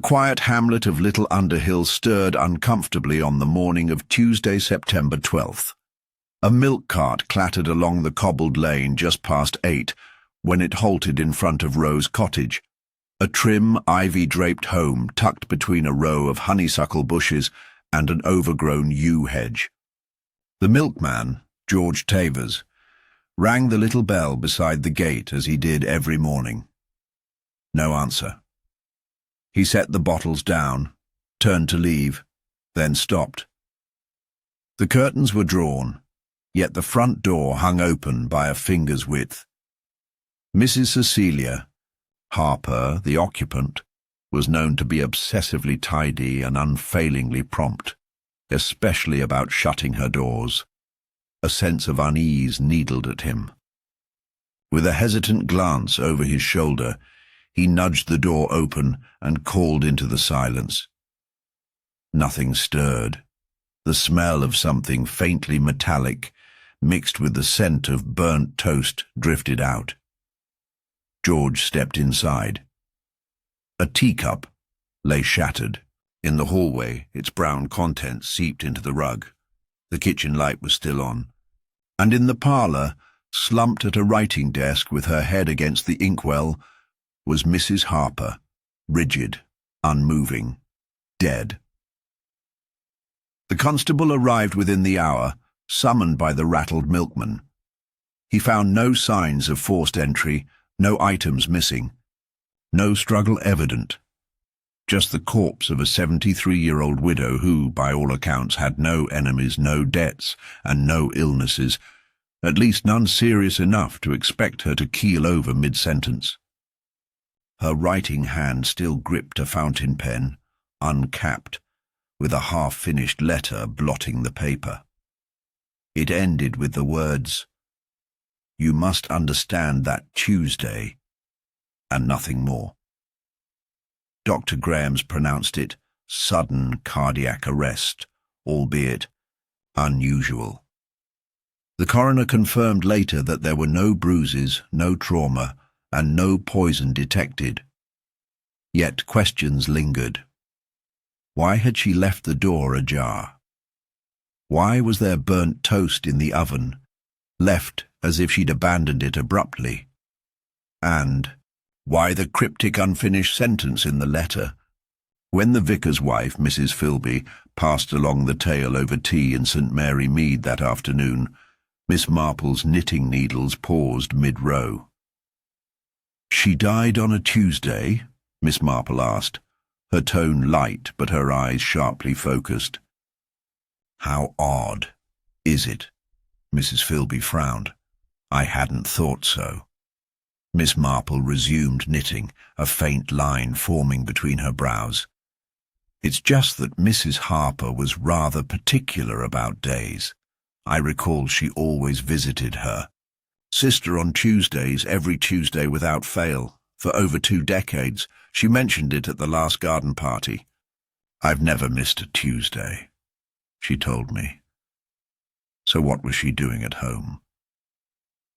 quiet hamlet of Little Underhill stirred uncomfortably on the morning of Tuesday, September 12th. A milk cart clattered along the cobbled lane just past 8 when it halted in front of Rose Cottage, a trim, ivy-draped home tucked between a row of honeysuckle bushes and an overgrown yew hedge. The milkman, George Tavers, rang the little bell beside the gate as he did every morning. No answer. He set the bottles down, turned to leave, then stopped. The curtains were drawn, yet the front door hung open by a finger's width. Mrs. Cecilia Harper, the occupant, was known to be obsessively tidy and unfailingly prompt, especially about shutting her doors. A sense of unease needled at him. With a hesitant glance over his shoulder, he nudged the door open and called into the silence. Nothing stirred. The smell of something faintly metallic, mixed with the scent of burnt toast, drifted out. George stepped inside. A teacup lay shattered. In the hallway, its brown contents seeped into the rug. The kitchen light was still on. And in the parlour, slumped at a writing desk with her head against the inkwell, was Mrs. Harper, rigid, unmoving, dead. The constable arrived within the hour, summoned by the rattled milkman. He found no signs of forced entry, no items missing, no struggle evident. Just the corpse of a 73-year-old widow who, by all accounts, had no enemies, no debts, and no illnesses, at least none serious enough to expect her to keel over mid-sentence. Her writing hand still gripped a fountain pen, uncapped, with a half-finished letter blotting the paper. It ended with the words, "You must understand that Tuesday," and nothing more. Dr. Graham's pronounced it sudden cardiac arrest, albeit unusual. The coroner confirmed later that there were no bruises, no trauma, and no poison detected. Yet questions lingered. Why had she left the door ajar? Why was there burnt toast in the oven, left as if she'd abandoned it abruptly? And why the cryptic unfinished sentence in the letter? When the vicar's wife, Mrs. Philby, passed along the tale over tea in St. Mary Mead that afternoon, Miss Marple's knitting needles paused mid-row. "She died on a Tuesday?" Miss Marple asked, her tone light but her eyes sharply focused. "How odd, is it?" Mrs. Philby frowned. "I hadn't thought so." Miss Marple resumed knitting, a faint line forming between her brows. "It's just that Mrs. Harper was rather particular about days. I recall she always visited her sister on Tuesdays, every Tuesday without fail, for over 2 decades. She mentioned it at the last garden party. I've never missed a Tuesday, she told me. So what was she doing at home?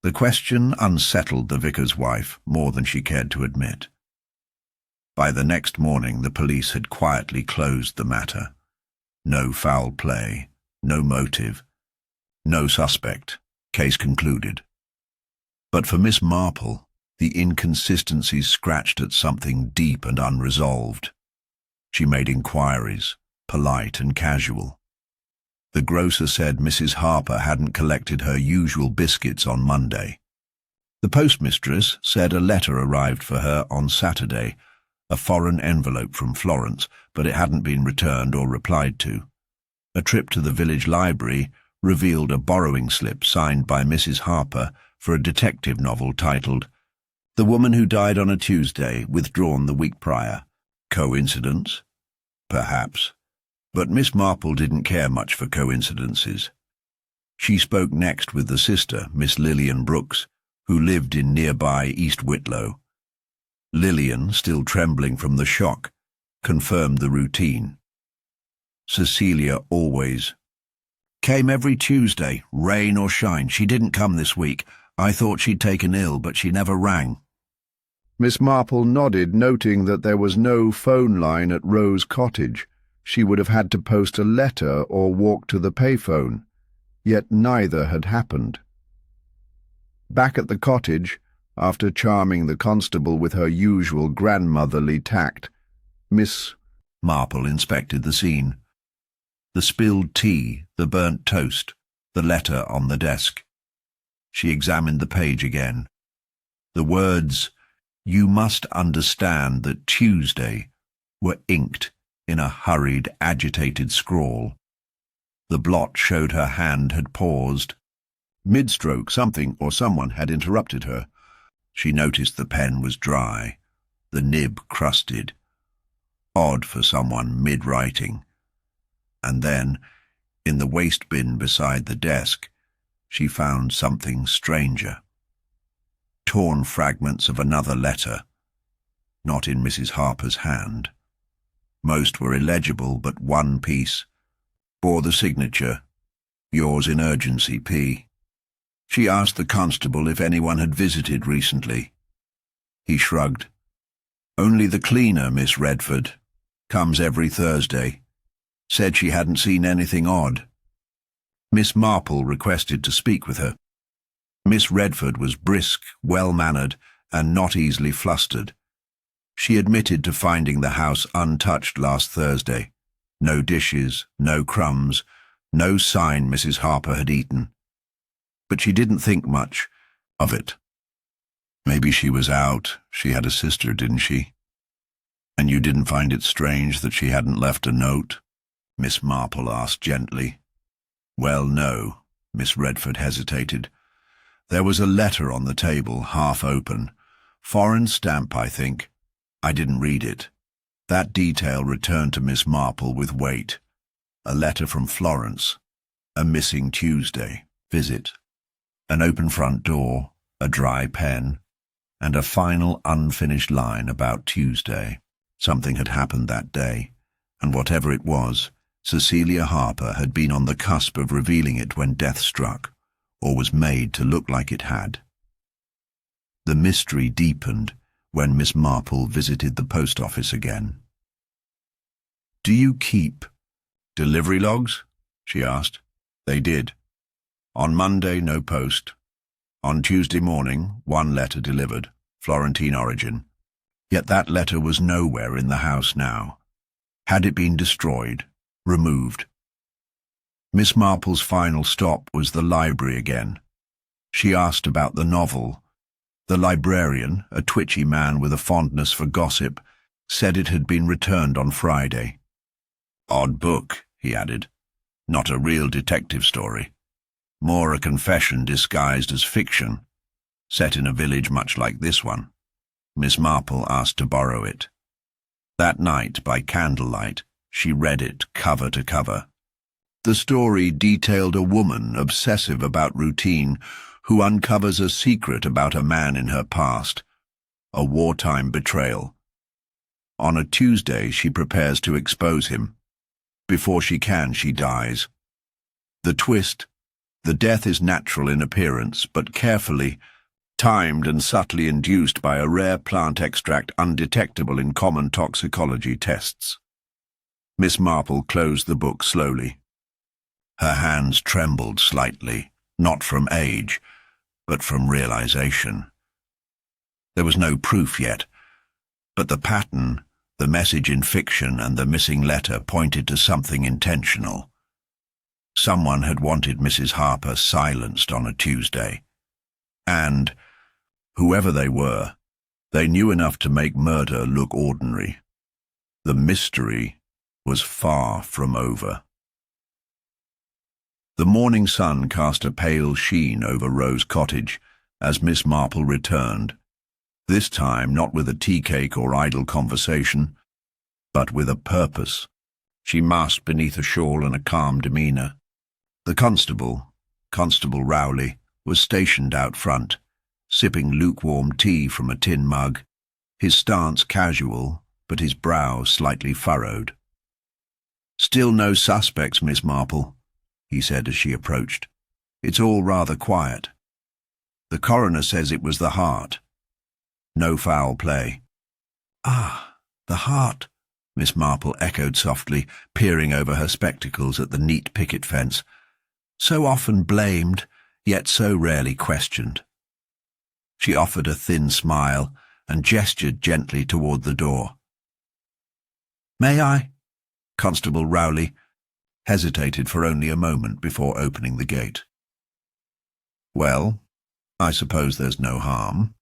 The question unsettled the vicar's wife more than she cared to admit. By the next morning, the police had quietly closed the matter. No foul play, no motive, no suspect. Case concluded. But for Miss Marple, the inconsistencies scratched at something deep and unresolved. She made inquiries, polite and casual. The grocer said Mrs. Harper hadn't collected her usual biscuits on Monday. The postmistress said a letter arrived for her on Saturday, a foreign envelope from Florence, but it hadn't been returned or replied to. A trip to the village library revealed a borrowing slip signed by Mrs. Harper for a detective novel titled The Woman Who Died on a Tuesday, withdrawn the week prior. Coincidence? Perhaps. But Miss Marple didn't care much for coincidences. She spoke next with the sister, Miss Lillian Brooks, who lived in nearby East Whitlow. Lillian, still trembling from the shock, confirmed the routine. Cecilia always came every Tuesday, rain or shine. She didn't come this week. I thought she'd taken ill, but she never rang. Miss Marple nodded, noting that there was no phone line at Rose Cottage. She would have had to post a letter or walk to the payphone, yet neither had happened. Back at the cottage, after charming the constable with her usual grandmotherly tact, Miss Marple inspected the scene. The spilled tea, the burnt toast, the letter on the desk. She examined the page again. The words, "You must understand that Tuesday," were inked in a hurried, agitated scrawl. The blot showed her hand had paused. Mid-stroke, something or someone had interrupted her. She noticed the pen was dry, the nib crusted. Odd for someone mid-writing. And then, in the waste bin beside the desk, she found something stranger. Torn fragments of another letter, not in Mrs. Harper's hand. Most were illegible, but one piece bore the signature, "Yours in urgency, P." She asked the constable if anyone had visited recently. He shrugged. "Only the cleaner, Miss Redford. Comes every Thursday. Said she hadn't seen anything odd." Miss Marple requested to speak with her. Miss Redford was brisk, well-mannered, and not easily flustered. She admitted to finding the house untouched last Thursday. No dishes, no crumbs, no sign Mrs. Harper had eaten. But she didn't think much of it. Maybe she was out. She had a sister, didn't she? "And you didn't find it strange that she hadn't left a note?" Miss Marple asked gently. "Well, no." Miss Redford hesitated. "There was a letter on the table, half open. Foreign stamp, I think. I didn't read it." That detail returned to Miss Marple with weight. A letter from Florence. A missing Tuesday visit. An open front door, a dry pen, and a final unfinished line about Tuesday. Something had happened that day, and whatever it was, Cecilia Harper had been on the cusp of revealing it when death struck, or was made to look like it had. The mystery deepened when Miss Marple visited the post office again. "Do you keep delivery logs?" she asked. They did. On Monday, no post. On Tuesday morning, one letter delivered, Florentine origin. Yet that letter was nowhere in the house now. Had it been destroyed, removed? Miss Marple's final stop was the library again. She asked about the novel. The librarian, a twitchy man with a fondness for gossip, said it had been returned on Friday. "Odd book," he added. "Not a real detective story. More a confession disguised as fiction, set in a village much like this one." Miss Marple asked to borrow it. That night, by candlelight, she read it cover to cover. The story detailed a woman obsessive about routine who uncovers a secret about a man in her past, a wartime betrayal. On a Tuesday, she prepares to expose him. Before she can, she dies. The twist: the death is natural in appearance, but carefully timed and subtly induced by a rare plant extract undetectable in common toxicology tests. Miss Marple closed the book slowly. Her hands trembled slightly, not from age, but from realization. There was no proof yet, but the pattern, the message in fiction, and the missing letter pointed to something intentional. Someone had wanted Mrs. Harper silenced on a Tuesday. And, whoever they were, they knew enough to make murder look ordinary. The mystery was far from over. The morning sun cast a pale sheen over Rose Cottage as Miss Marple returned, this time not with a tea cake or idle conversation, but with a purpose. She masked beneath a shawl and a calm demeanour. The constable, Constable Rowley, was stationed out front, sipping lukewarm tea from a tin mug, his stance casual, but his brow slightly furrowed. "Still no suspects, Miss Marple," he said as she approached. "It's all rather quiet. The coroner says it was the heart." No foul play. Ah, the heart, Miss Marple echoed softly, peering over her spectacles at the neat picket fence. So often blamed, yet so rarely questioned. She offered a thin smile and gestured gently toward the door. "May I?" Constable Rowley hesitated for only a moment before opening the gate. "Well, I suppose there's no harm."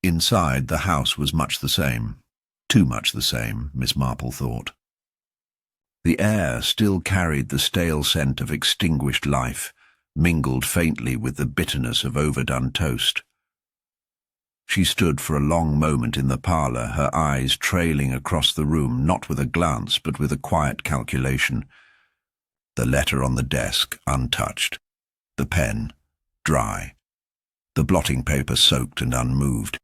Inside, the house was much the same. Too much the same, Miss Marple thought. The air still carried the stale scent of extinguished life, mingled faintly with the bitterness of overdone toast. She stood for a long moment in the parlour, her eyes trailing across the room, not with a glance, but with a quiet calculation. The letter on the desk untouched, the pen dry, the blotting paper soaked and unmoved.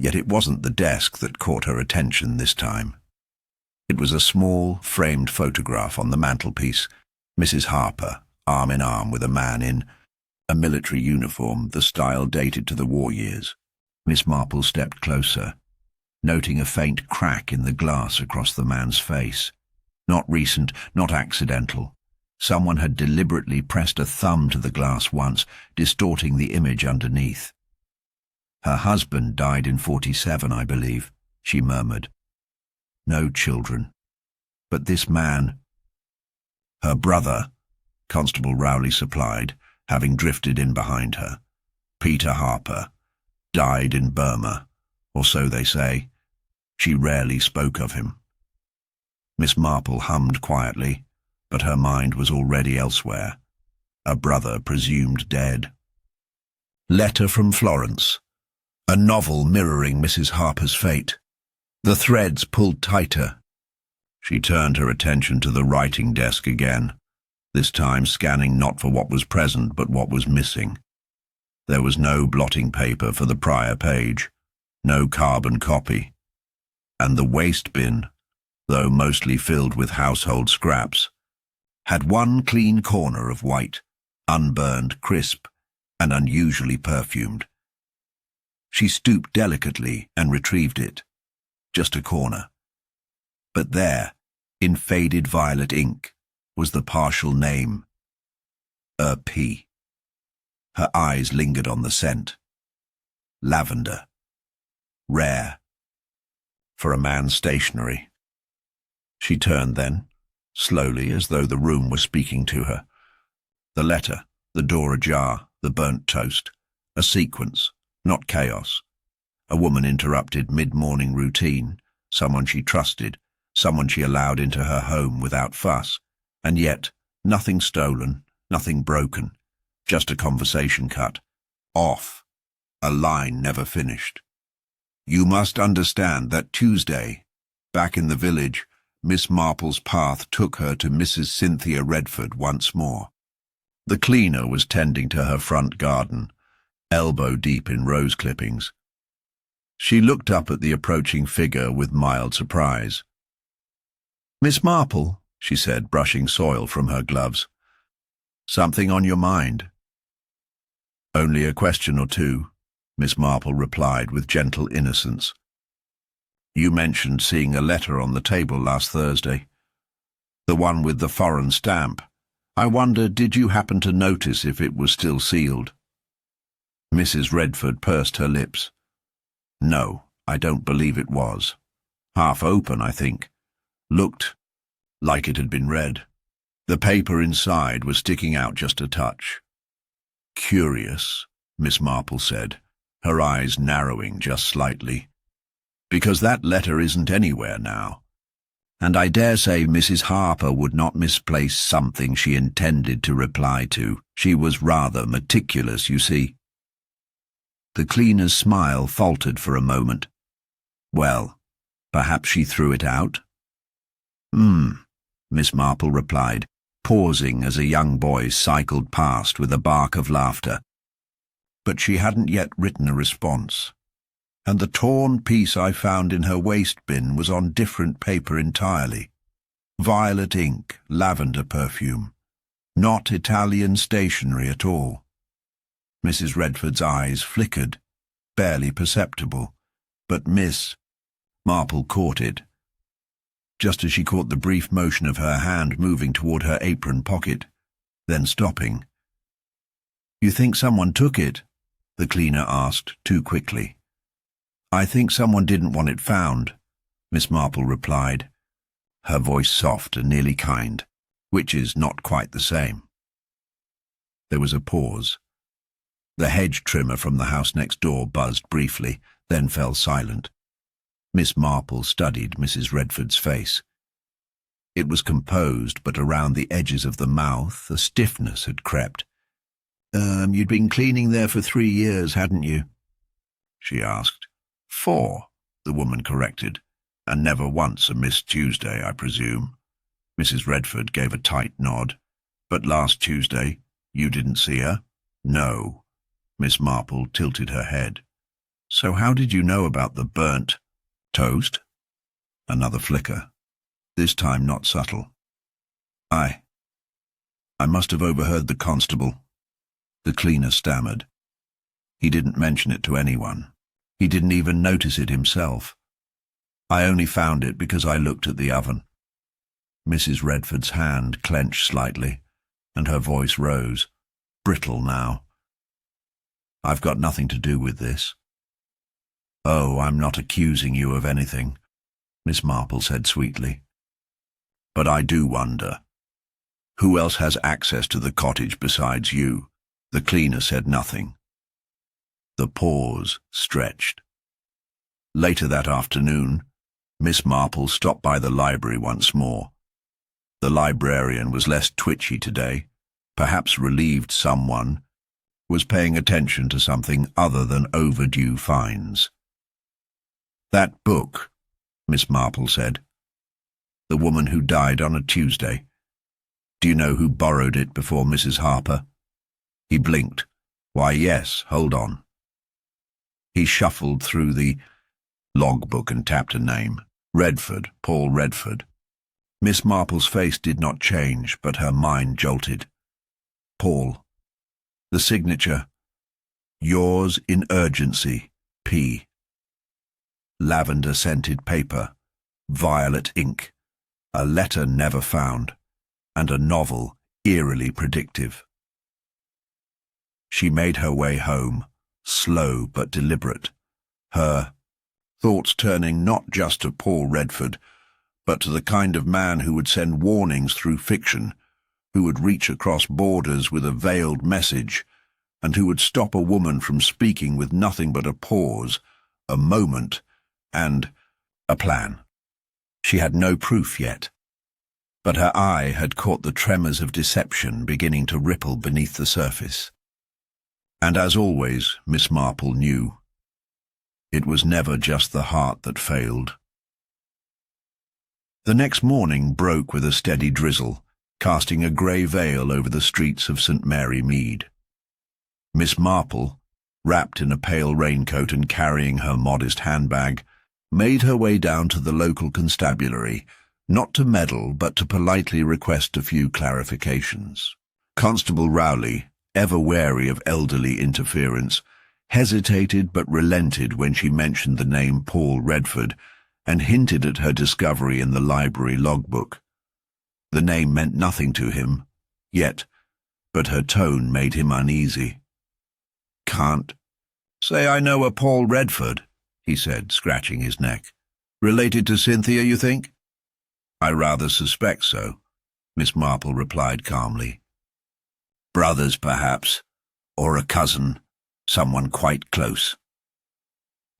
Yet it wasn't the desk that caught her attention this time. It was a small, framed photograph on the mantelpiece, Mrs. Harper, arm in arm with a man in a military uniform, the style dated to the war years. Miss Marple stepped closer, noting a faint crack in the glass across the man's face. Not recent, not accidental. Someone had deliberately pressed a thumb to the glass once, distorting the image underneath. "Her husband died in 47, I believe," she murmured. "No children. But this man—" "Her brother," Constable Rowley supplied, having drifted in behind her. "Peter Harper. Died in Burma, or so they say. She rarely spoke of him." Miss Marple hummed quietly, but her mind was already elsewhere. A brother presumed dead. Letter from Florence. A novel mirroring Mrs. Harper's fate. The threads pulled tighter. She turned her attention to the writing desk again, this time scanning not for what was present but what was missing. There was no blotting paper for the prior page, no carbon copy, and the waste bin, though mostly filled with household scraps, had one clean corner of white, unburned, crisp, and unusually perfumed. She stooped delicately and retrieved it. Just a corner. But there, in faded violet ink, was the partial name, P. Her eyes lingered on the scent. Lavender. Rare. For a man's stationery. She turned then, slowly, as though the room was speaking to her. The letter, the door ajar, the burnt toast. A sequence, not chaos. A woman interrupted mid-morning routine, someone she trusted, someone she allowed into her home without fuss. And yet, nothing stolen, nothing broken. Just a conversation cut. Off. A line never finished. "You must understand that Tuesday, back in the village, Miss Marple's path took her to Mrs. Cynthia Redford once more. The cleaner was tending to her front garden, elbow deep in rose clippings. She looked up at the approaching figure with mild surprise. "Miss Marple," she said, brushing soil from her gloves. "Something on your mind?" "Only a question or two," Miss Marple replied with gentle innocence. "You mentioned seeing a letter on the table last Thursday. The one with the foreign stamp. I wonder, did you happen to notice if it was still sealed?" Mrs. Redford pursed her lips. "No, I don't believe it was. Half open, I think. Looked like it had been read. The paper inside was sticking out just a touch." "Curious," Miss Marple said, her eyes narrowing just slightly. "Because that letter isn't anywhere now. And I dare say Mrs. Harper would not misplace something she intended to reply to. She was rather meticulous, you see." The cleaner's smile faltered for a moment. "Well, perhaps she threw it out?" Miss Marple replied, pausing as a young boy cycled past with a bark of laughter. But she hadn't yet written a response, and the torn piece I found in her waste bin was on different paper entirely. Violet ink, lavender perfume. Not Italian stationery at all. Mrs. Redford's eyes flickered, barely perceptible, but Miss Marple caught it, just as she caught the brief motion of her hand moving toward her apron pocket, then stopping. "You think someone took it?" the cleaner asked, too quickly. "I think someone didn't want it found," Miss Marple replied, her voice soft and nearly kind, which is not quite the same. There was a pause. The hedge trimmer from the house next door buzzed briefly, then fell silent. Miss Marple studied Mrs. Redford's face. It was composed, but around the edges of the mouth a stiffness had crept. You'd been cleaning there for 3 years, hadn't you?" she asked. "4," the woman corrected. "And never once a Miss Tuesday, I presume." Mrs. Redford gave a tight nod. "But last Tuesday, you didn't see her?" "No." Miss Marple tilted her head. "So how did you know about the burnt toast?" Another flicker, this time not subtle. I must have overheard the constable," the cleaner stammered. "He didn't mention it to anyone. He didn't even notice it himself. I only found it because I looked at the oven." Mrs. Redford's hand clenched slightly, and her voice rose, brittle now. "I've got nothing to do with this." "Oh, I'm not accusing you of anything," Miss Marple said sweetly. "But I do wonder. Who else has access to the cottage besides you?" The cleaner said nothing. The pause stretched. Later that afternoon, Miss Marple stopped by the library once more. The librarian was less twitchy today, perhaps relieved someone was paying attention to something other than overdue fines. "That book," Miss Marple said. "The woman who died on a Tuesday. Do you know who borrowed it before Mrs. Harper?" He blinked. "Why, yes, hold on." He shuffled through the logbook and tapped a name. Redford, Paul Redford. Miss Marple's face did not change, but her mind jolted. Paul. The signature, "Yours in urgency, P." Lavender-scented paper, violet ink, a letter never found, and a novel eerily predictive. She made her way home, slow but deliberate, her thoughts turning not just to Paul Redford, but to the kind of man who would send warnings through fiction, who would reach across borders with a veiled message, and who would stop a woman from speaking with nothing but a pause, a moment, and a plan. She had no proof yet, but her eye had caught the tremors of deception beginning to ripple beneath the surface. And as always, Miss Marple knew, it was never just the heart that failed. The next morning broke with a steady drizzle, casting a grey veil over the streets of St. Mary Mead. Miss Marple, wrapped in a pale raincoat and carrying her modest handbag, made her way down to the local constabulary, not to meddle but to politely request a few clarifications. Constable Rowley, ever wary of elderly interference, hesitated but relented when she mentioned the name Paul Redford and hinted at her discovery in the library logbook. The name meant nothing to him, yet, but her tone made him uneasy. "Can't say I know a Paul Redford," he said, scratching his neck. "Related to Cynthia, you think?" "I rather suspect so," Miss Marple replied calmly. "Brothers, perhaps, or a cousin, someone quite close."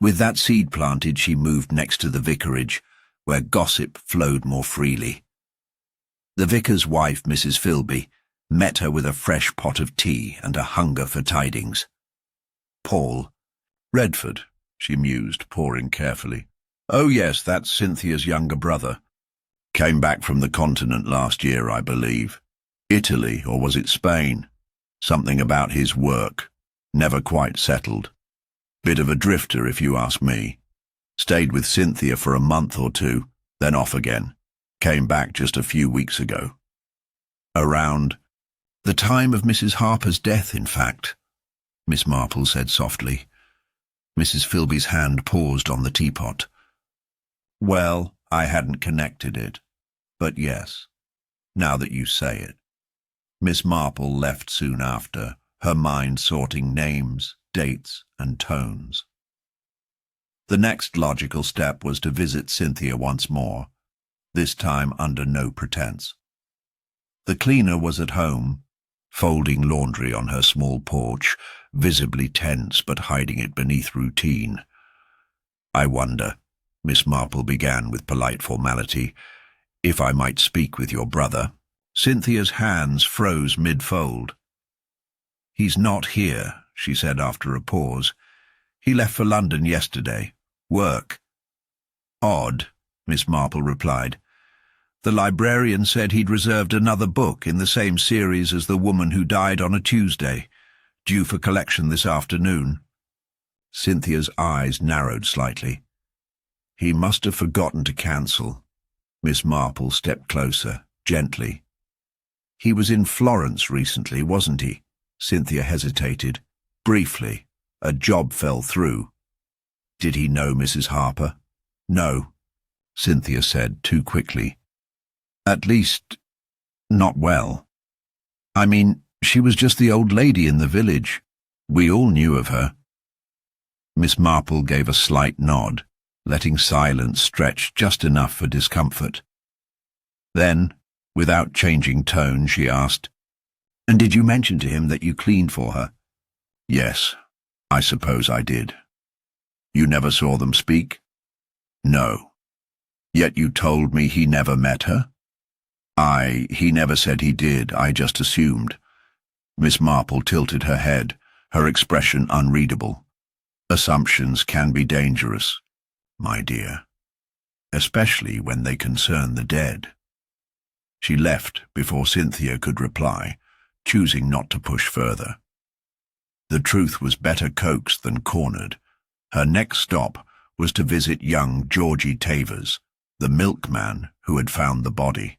With that seed planted, she moved next to the vicarage, where gossip flowed more freely. The vicar's wife, Mrs. Philby, met her with a fresh pot of tea and a hunger for tidings. "Paul Redford," she mused, pouring carefully. "Oh yes, that's Cynthia's younger brother. Came back from the continent last year, I believe. Italy, or was it Spain? Something about his work. Never quite settled. Bit of a drifter, if you ask me. Stayed with Cynthia for a month or two, then off again. Came back just a few weeks ago. Around the time of Mrs. Harper's death, in fact," Miss Marple said softly. Mrs. Philby's hand paused on the teapot. Well, I hadn't connected it, but yes, now that you say it. Miss Marple left soon after, her mind sorting names, dates, and tones. The next logical step was to visit Cynthia once more, this time under no pretense. The cleaner was at home, folding laundry on her small porch, visibly tense but hiding it beneath routine. I wonder, Miss Marple began with polite formality, if I might speak with your brother. Cynthia's hands froze mid-fold. He's not here, she said after a pause. He left for London yesterday. Work. Odd, Miss Marple replied. The librarian said he'd reserved another book in the same series as The Woman Who Died on a Tuesday, due for collection this afternoon. Cynthia's eyes narrowed slightly. He must have forgotten to cancel. Miss Marple stepped closer, gently. He was in Florence recently, wasn't he? Cynthia hesitated. Briefly. A job fell through. Did he know Mrs. Harper? No, Cynthia said too quickly. At least, not well. I mean, she was just the old lady in the village. We all knew of her. Miss Marple gave a slight nod, letting silence stretch just enough for discomfort. Then, without changing tone, she asked, And did you mention to him that you cleaned for her? Yes, I suppose I did. You never saw them speak? No. Yet you told me he never met her? He never said he did, I just assumed. Miss Marple tilted her head, her expression unreadable. Assumptions can be dangerous, my dear, especially when they concern the dead. She left before Cynthia could reply, choosing not to push further. The truth was better coaxed than cornered. Her next stop was to visit young Georgie Tavers, the milkman who had found the body.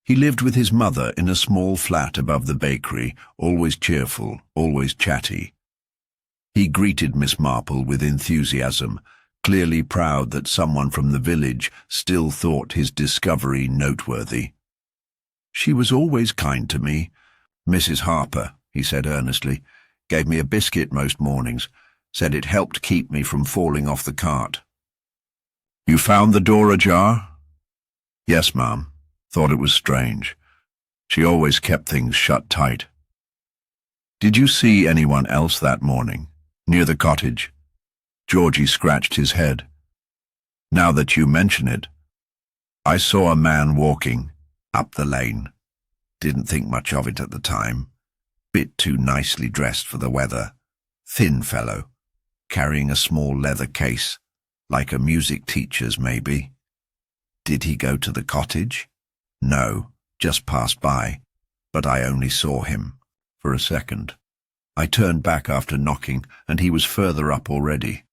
He lived with his mother in a small flat above the bakery, always cheerful, always chatty. He greeted Miss Marple with enthusiasm, clearly proud that someone from the village still thought his discovery noteworthy. She was always kind to me. Mrs. Harper, he said earnestly, gave me a biscuit most mornings, said it helped keep me from falling off the cart. You found the door ajar? Yes, ma'am. Thought it was strange. She always kept things shut tight. Did you see anyone else that morning, near the cottage? Georgie scratched his head. Now that you mention it, I saw a man walking up the lane. Didn't think much of it at the time. Bit too nicely dressed for the weather. Thin fellow, carrying a small leather case, like a music teacher's maybe. Did he go to the cottage? No, just passed by, but I only saw him for a second. I turned back after knocking, and he was further up already.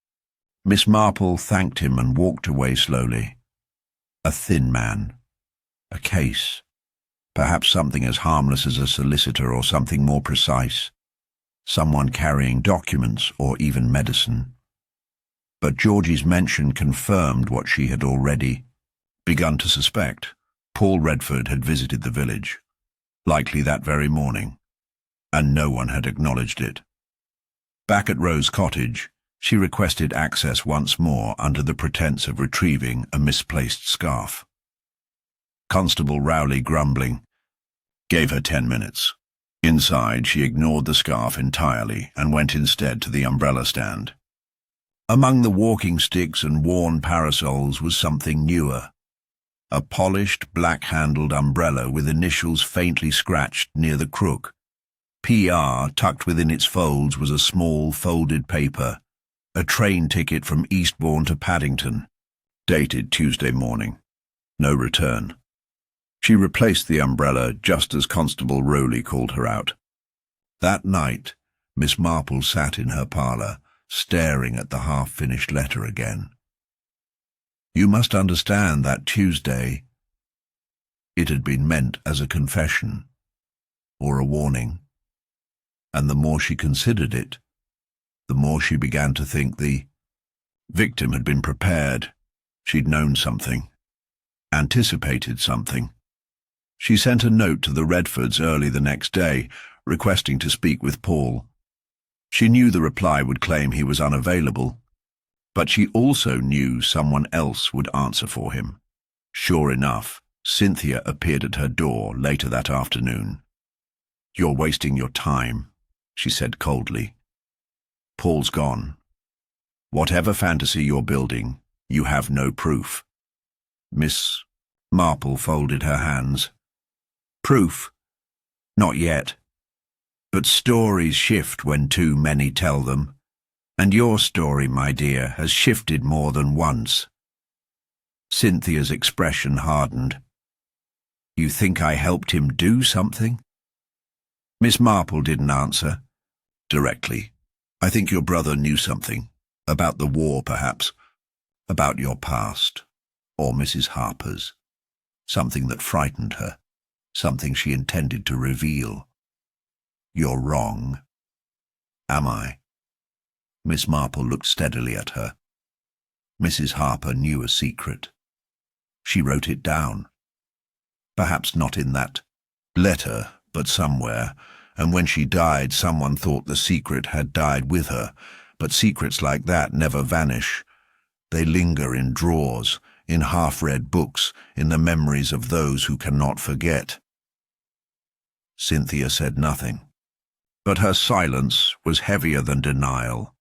Miss Marple thanked him and walked away slowly. A thin man. A case. Perhaps something as harmless as a solicitor or something more precise. Someone carrying documents or even medicine. But Georgie's mention confirmed what she had already begun to suspect. Paul Redford had visited the village, likely that very morning, and no one had acknowledged it. Back at Rose Cottage, she requested access once more under the pretense of retrieving a misplaced scarf. Constable Rowley, grumbling, gave her 10 minutes. Inside, she ignored the scarf entirely and went instead to the umbrella stand. Among the walking sticks and worn parasols was something newer. A polished, black-handled umbrella with initials faintly scratched near the crook. PR tucked within its folds was a small, folded paper, a train ticket from Eastbourne to Paddington, dated Tuesday morning. No return. She replaced the umbrella just as Constable Rowley called her out. That night, Miss Marple sat in her parlour, staring at the half-finished letter again. You must understand that Tuesday, it had been meant as a confession, or a warning, and the more she considered it, the more she began to think the victim had been prepared. She'd known something, anticipated something. She sent a note to the Redfords early the next day, requesting to speak with Paul. She knew the reply would claim he was unavailable, but she also knew someone else would answer for him. Sure enough, Cynthia appeared at her door later that afternoon. "You're wasting your time," she said coldly. "Paul's gone. Whatever fantasy you're building, you have no proof." Miss Marple folded her hands. "Proof? Not yet. But stories shift when too many tell them. And your story, my dear, has shifted more than once." Cynthia's expression hardened. "You think I helped him do something?" Miss Marple didn't answer directly. "I think your brother knew something. About the war, perhaps. About your past. Or Mrs. Harper's. Something that frightened her. Something she intended to reveal." "You're wrong." "Am I?" Miss Marple looked steadily at her. Mrs. Harper knew a secret. She wrote it down. Perhaps not in that letter, but somewhere, and when she died, someone thought the secret had died with her. But secrets like that never vanish. They linger in drawers, in half-read books, in the memories of those who cannot forget. Cynthia said nothing, but her silence was heavier than denial.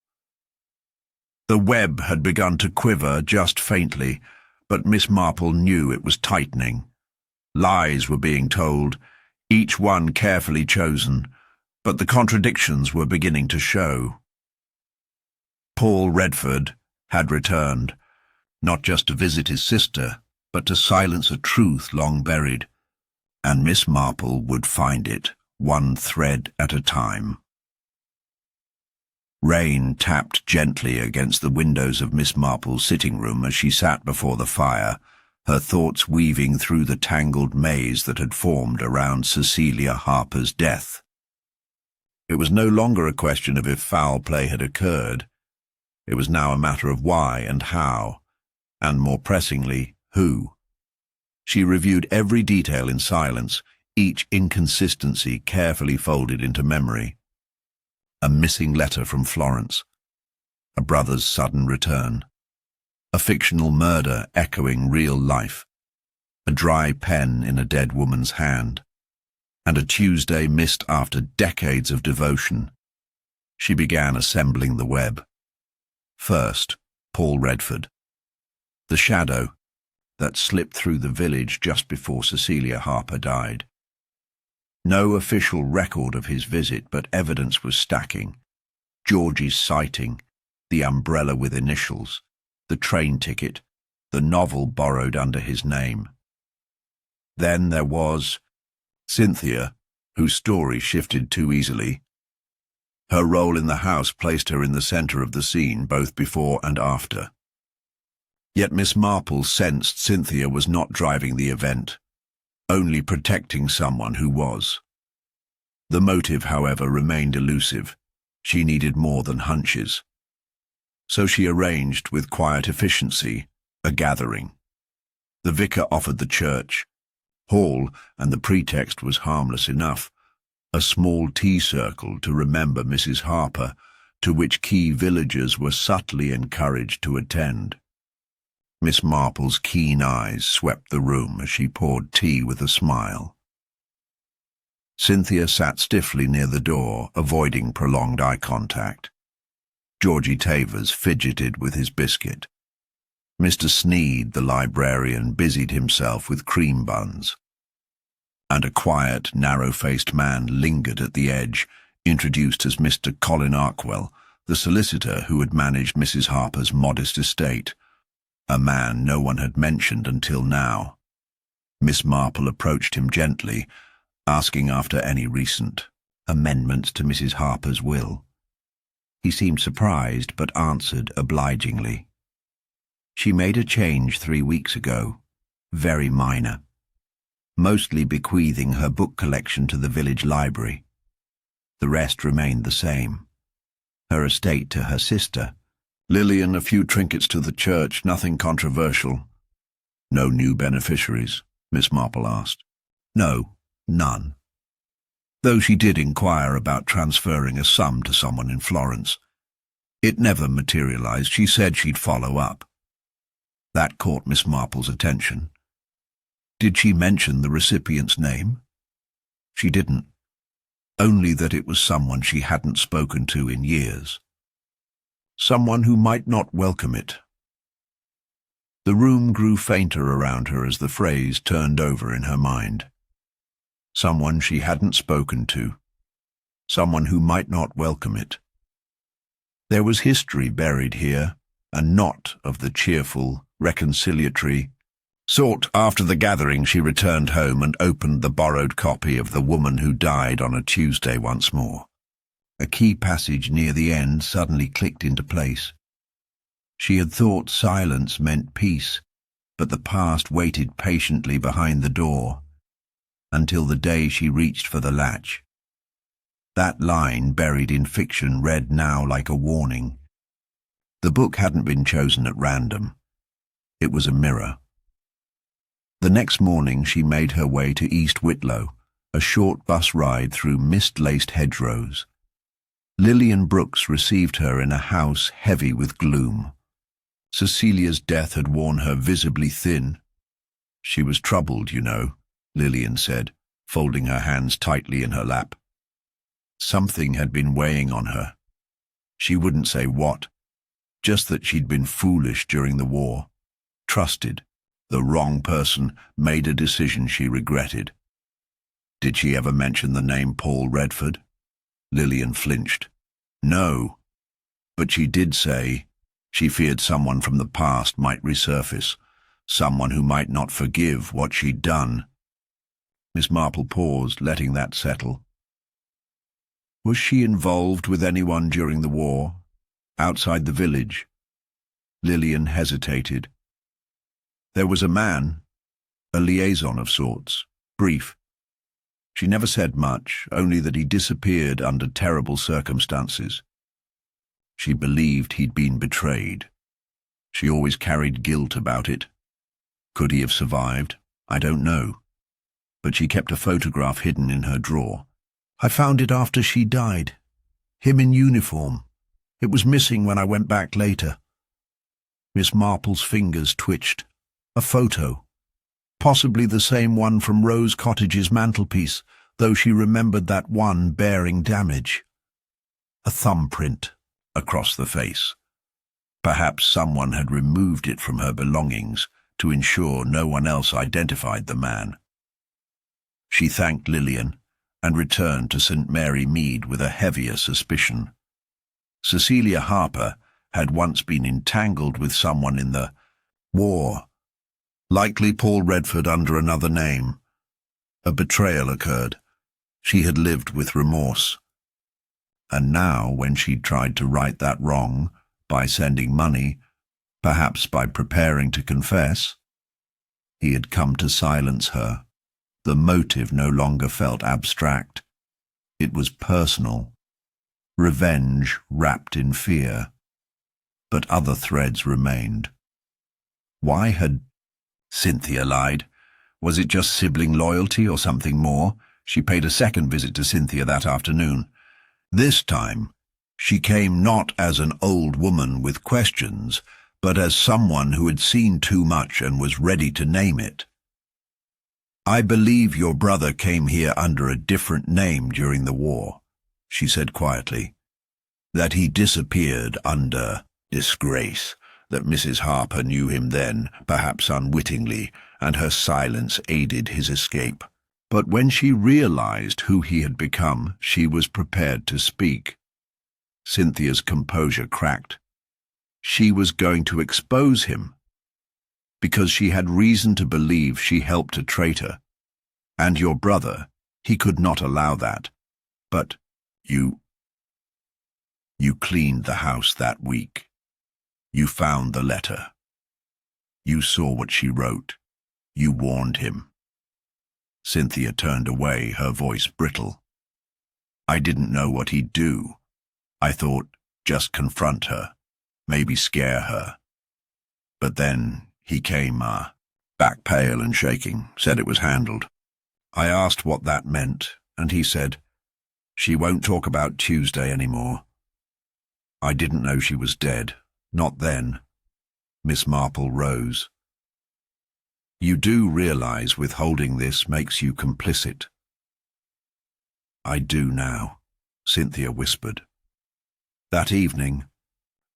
The web had begun to quiver just faintly, but Miss Marple knew it was tightening. Lies were being told, each one carefully chosen, but the contradictions were beginning to show. Paul Redford had returned, not just to visit his sister, but to silence a truth long buried, and Miss Marple would find it, one thread at a time. Rain tapped gently against the windows of Miss Marple's sitting room as she sat before the fire, her thoughts weaving through the tangled maze that had formed around Cecilia Harper's death. It was no longer a question of if foul play had occurred. It was now a matter of why and how, and more pressingly, who. She reviewed every detail in silence, each inconsistency carefully folded into memory. A missing letter from Florence, a brother's sudden return, a fictional murder echoing real life, a dry pen in a dead woman's hand, and a Tuesday missed after decades of devotion. She began assembling the web. First, Paul Redford. The shadow that slipped through the village just before Cecilia Harper died. No official record of his visit, but evidence was stacking. Georgie's sighting, the umbrella with initials, the train ticket, the novel borrowed under his name. Then there was Cynthia, whose story shifted too easily. Her role in the house placed her in the center of the scene, both before and after. Yet Miss Marple sensed Cynthia was not driving the event, only protecting someone who was. The motive, however, remained elusive. She needed more than hunches. So she arranged, with quiet efficiency, a gathering. The vicar offered the church hall, and the pretext was harmless enough. A small tea circle to remember Mrs. Harper, to which key villagers were subtly encouraged to attend. Miss Marple's keen eyes swept the room as she poured tea with a smile. Cynthia sat stiffly near the door, avoiding prolonged eye contact. Georgie Tavers fidgeted with his biscuit. Mr. Sneed, the librarian, busied himself with cream buns. And a quiet, narrow-faced man lingered at the edge, introduced as Mr. Colin Arkwell, the solicitor who had managed Mrs. Harper's modest estate, a man no one had mentioned until now. Miss Marple approached him gently, asking after any recent amendments to Mrs. Harper's will. He seemed surprised, but answered obligingly. She made a change 3 weeks ago, very minor, mostly bequeathing her book collection to the village library. The rest remained the same. her estate to her sister. Lillian, a few trinkets to the church, nothing controversial. No new beneficiaries? Miss Marple asked. No, none. Though she did inquire about transferring a sum to someone in Florence. It never materialized. She said she'd follow up. That caught Miss Marple's attention. Did she mention the recipient's name? She didn't. Only that it was someone she hadn't spoken to in years. Someone who might not welcome it. The room grew fainter around her as the phrase turned over in her mind. Someone she hadn't spoken to. Someone who might not welcome it. There was history buried here, and not of the cheerful, reconciliatory sort. After the gathering, she returned home and opened the borrowed copy of The Woman Who Died on a Tuesday once more. A key passage near the end suddenly clicked into place. She had thought silence meant peace, but the past waited patiently behind the door, until the day she reached for the latch. That line, buried in fiction, read now like a warning. The book hadn't been chosen at random. It was a mirror. The next morning she made her way to East Whitlow, a short bus ride through mist-laced hedgerows. Lillian Brooks received her in a house heavy with gloom. Cecilia's death had worn her visibly thin. She was troubled, you know, Lillian said, folding her hands tightly in her lap. Something had been weighing on her. She wouldn't say what, just that she'd been foolish during the war, trusted the wrong person, made a decision she regretted. Did she ever mention the name Paul Redford? Lillian flinched. No, but she did say she feared someone from the past might resurface, someone who might not forgive what she'd done. Miss Marple paused, letting that settle. Was she involved with anyone during the war, outside the village? Lillian hesitated. There was a man, a liaison of sorts, brief. She never said much, only that he disappeared under terrible circumstances. She believed he'd been betrayed. She always carried guilt about it. Could he have survived? I don't know. But she kept a photograph hidden in her drawer. I found it after she died. Him in uniform. It was missing when I went back later. Miss Marple's fingers twitched. A photo. Possibly the same one from Rose Cottage's mantelpiece, though she remembered that one bearing damage. A thumbprint across the face. Perhaps someone had removed it from her belongings to ensure no one else identified the man. She thanked Lillian and returned to St. Mary Mead with a heavier suspicion. Cecilia Harper had once been entangled with someone in the war. Likely Paul Redford under another name. A betrayal occurred. She had lived with remorse. And now, when she'd tried to right that wrong, by sending money, perhaps by preparing to confess, he had come to silence her. The motive no longer felt abstract. It was personal. Revenge wrapped in fear. But other threads remained. Why had Cynthia lied? Was it just sibling loyalty or something more? She paid a second visit to Cynthia that afternoon. This time, she came not as an old woman with questions, but as someone who had seen too much and was ready to name it. I believe your brother came here under a different name during the war, she said quietly. That he disappeared under disgrace, that Mrs. Harper knew him then, perhaps unwittingly, and her silence aided his escape. But when she realized who he had become, she was prepared to speak. Cynthia's composure cracked. She was going to expose him, because she had reason to believe she helped a traitor. And your brother, he could not allow that. But you cleaned the house that week. You found the letter. You saw what she wrote. You warned him. Cynthia turned away, her voice brittle. I didn't know what he'd do. I thought just confront her, maybe scare her. But then he came, back pale and shaking, said it was handled. I asked what that meant, and he said, "She won't talk about Tuesday anymore." I didn't know she was dead, not then. Miss Marple rose. "You do realize withholding this makes you complicit?" "I do now," Cynthia whispered. That evening,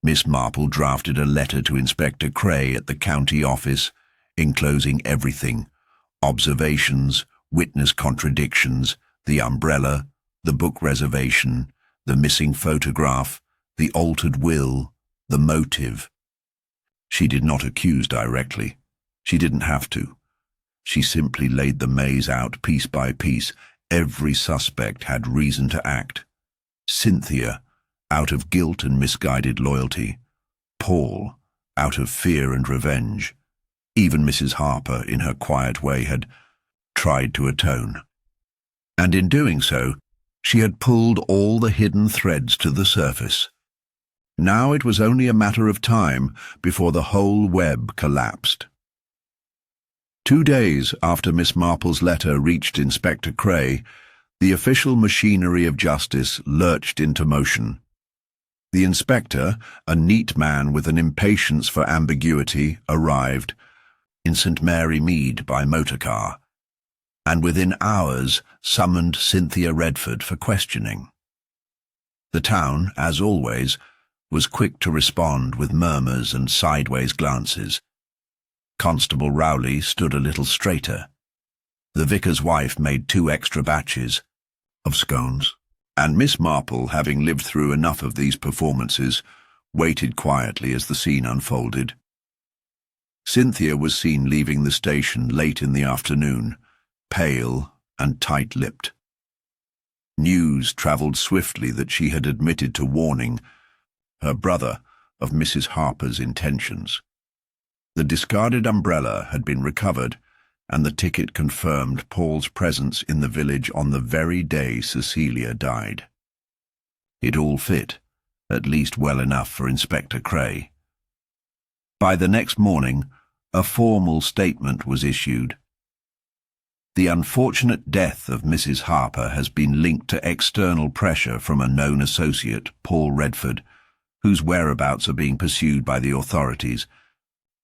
Miss Marple drafted a letter to Inspector Cray at the county office, enclosing everything: observations, witness contradictions, the umbrella, the book reservation, the missing photograph, the altered will, the motive. She did not accuse directly. She didn't have to. She simply laid the maze out piece by piece. Every suspect had reason to act. Cynthia, out of guilt and misguided loyalty. Paul, out of fear and revenge. Even Mrs. Harper, in her quiet way, had tried to atone. And in doing so, she had pulled all the hidden threads to the surface. Now it was only a matter of time before the whole web collapsed. 2 days after Miss Marple's letter reached Inspector Cray, the official machinery of justice lurched into motion. The inspector, a neat man with an impatience for ambiguity, arrived in St. Mary Mead by motorcar, and within hours summoned Cynthia Redford for questioning. The town, as always, was quick to respond with murmurs and sideways glances. Constable Rowley stood a little straighter. The vicar's wife made 2 extra batches of scones, and Miss Marple, having lived through enough of these performances, waited quietly as the scene unfolded. Cynthia was seen leaving the station late in the afternoon, pale and tight-lipped. News travelled swiftly that she had admitted to warning her brother of Mrs. Harper's intentions. The discarded umbrella had been recovered, and the ticket confirmed Paul's presence in the village on the very day Cecilia died. It all fit, at least well enough for Inspector Cray. By the next morning, a formal statement was issued. The unfortunate death of Mrs. Harper has been linked to external pressure from a known associate, Paul Redford, whose whereabouts are being pursued by the authorities.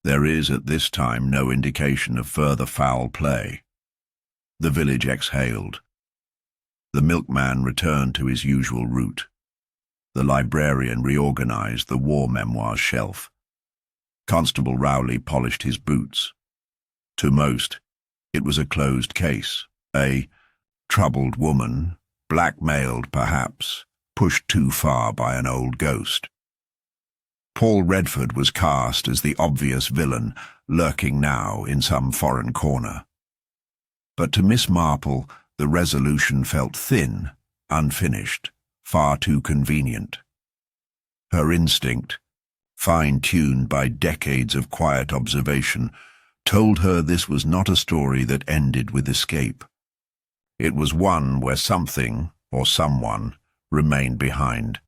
There is at this time no indication of further foul play. The village exhaled. The milkman returned to his usual route. The librarian reorganized the war memoirs shelf. Constable Rowley polished his boots. To most, it was a closed case. A troubled woman, blackmailed perhaps, pushed too far by an old ghost. Paul Redford was cast as the obvious villain, lurking now in some foreign corner. But to Miss Marple, the resolution felt thin, unfinished, far too convenient. Her instinct, fine-tuned by decades of quiet observation, told her this was not a story that ended with escape. It was one where something, or someone, remained behind.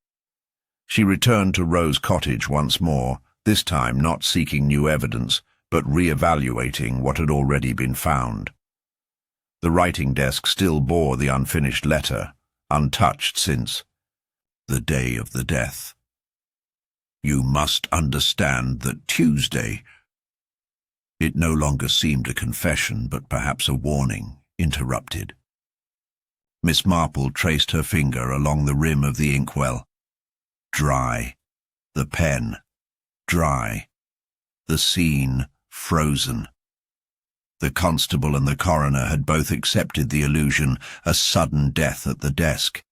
She returned to Rose Cottage once more, this time not seeking new evidence, but re-evaluating what had already been found. The writing desk still bore the unfinished letter, untouched since the day of the death. "You must understand that Tuesday—" It no longer seemed a confession, but perhaps a warning, interrupted. Miss Marple traced her finger along the rim of the inkwell. Dry. The pen. Dry. The scene frozen. The constable and the coroner had both accepted the illusion, a sudden death at the desk.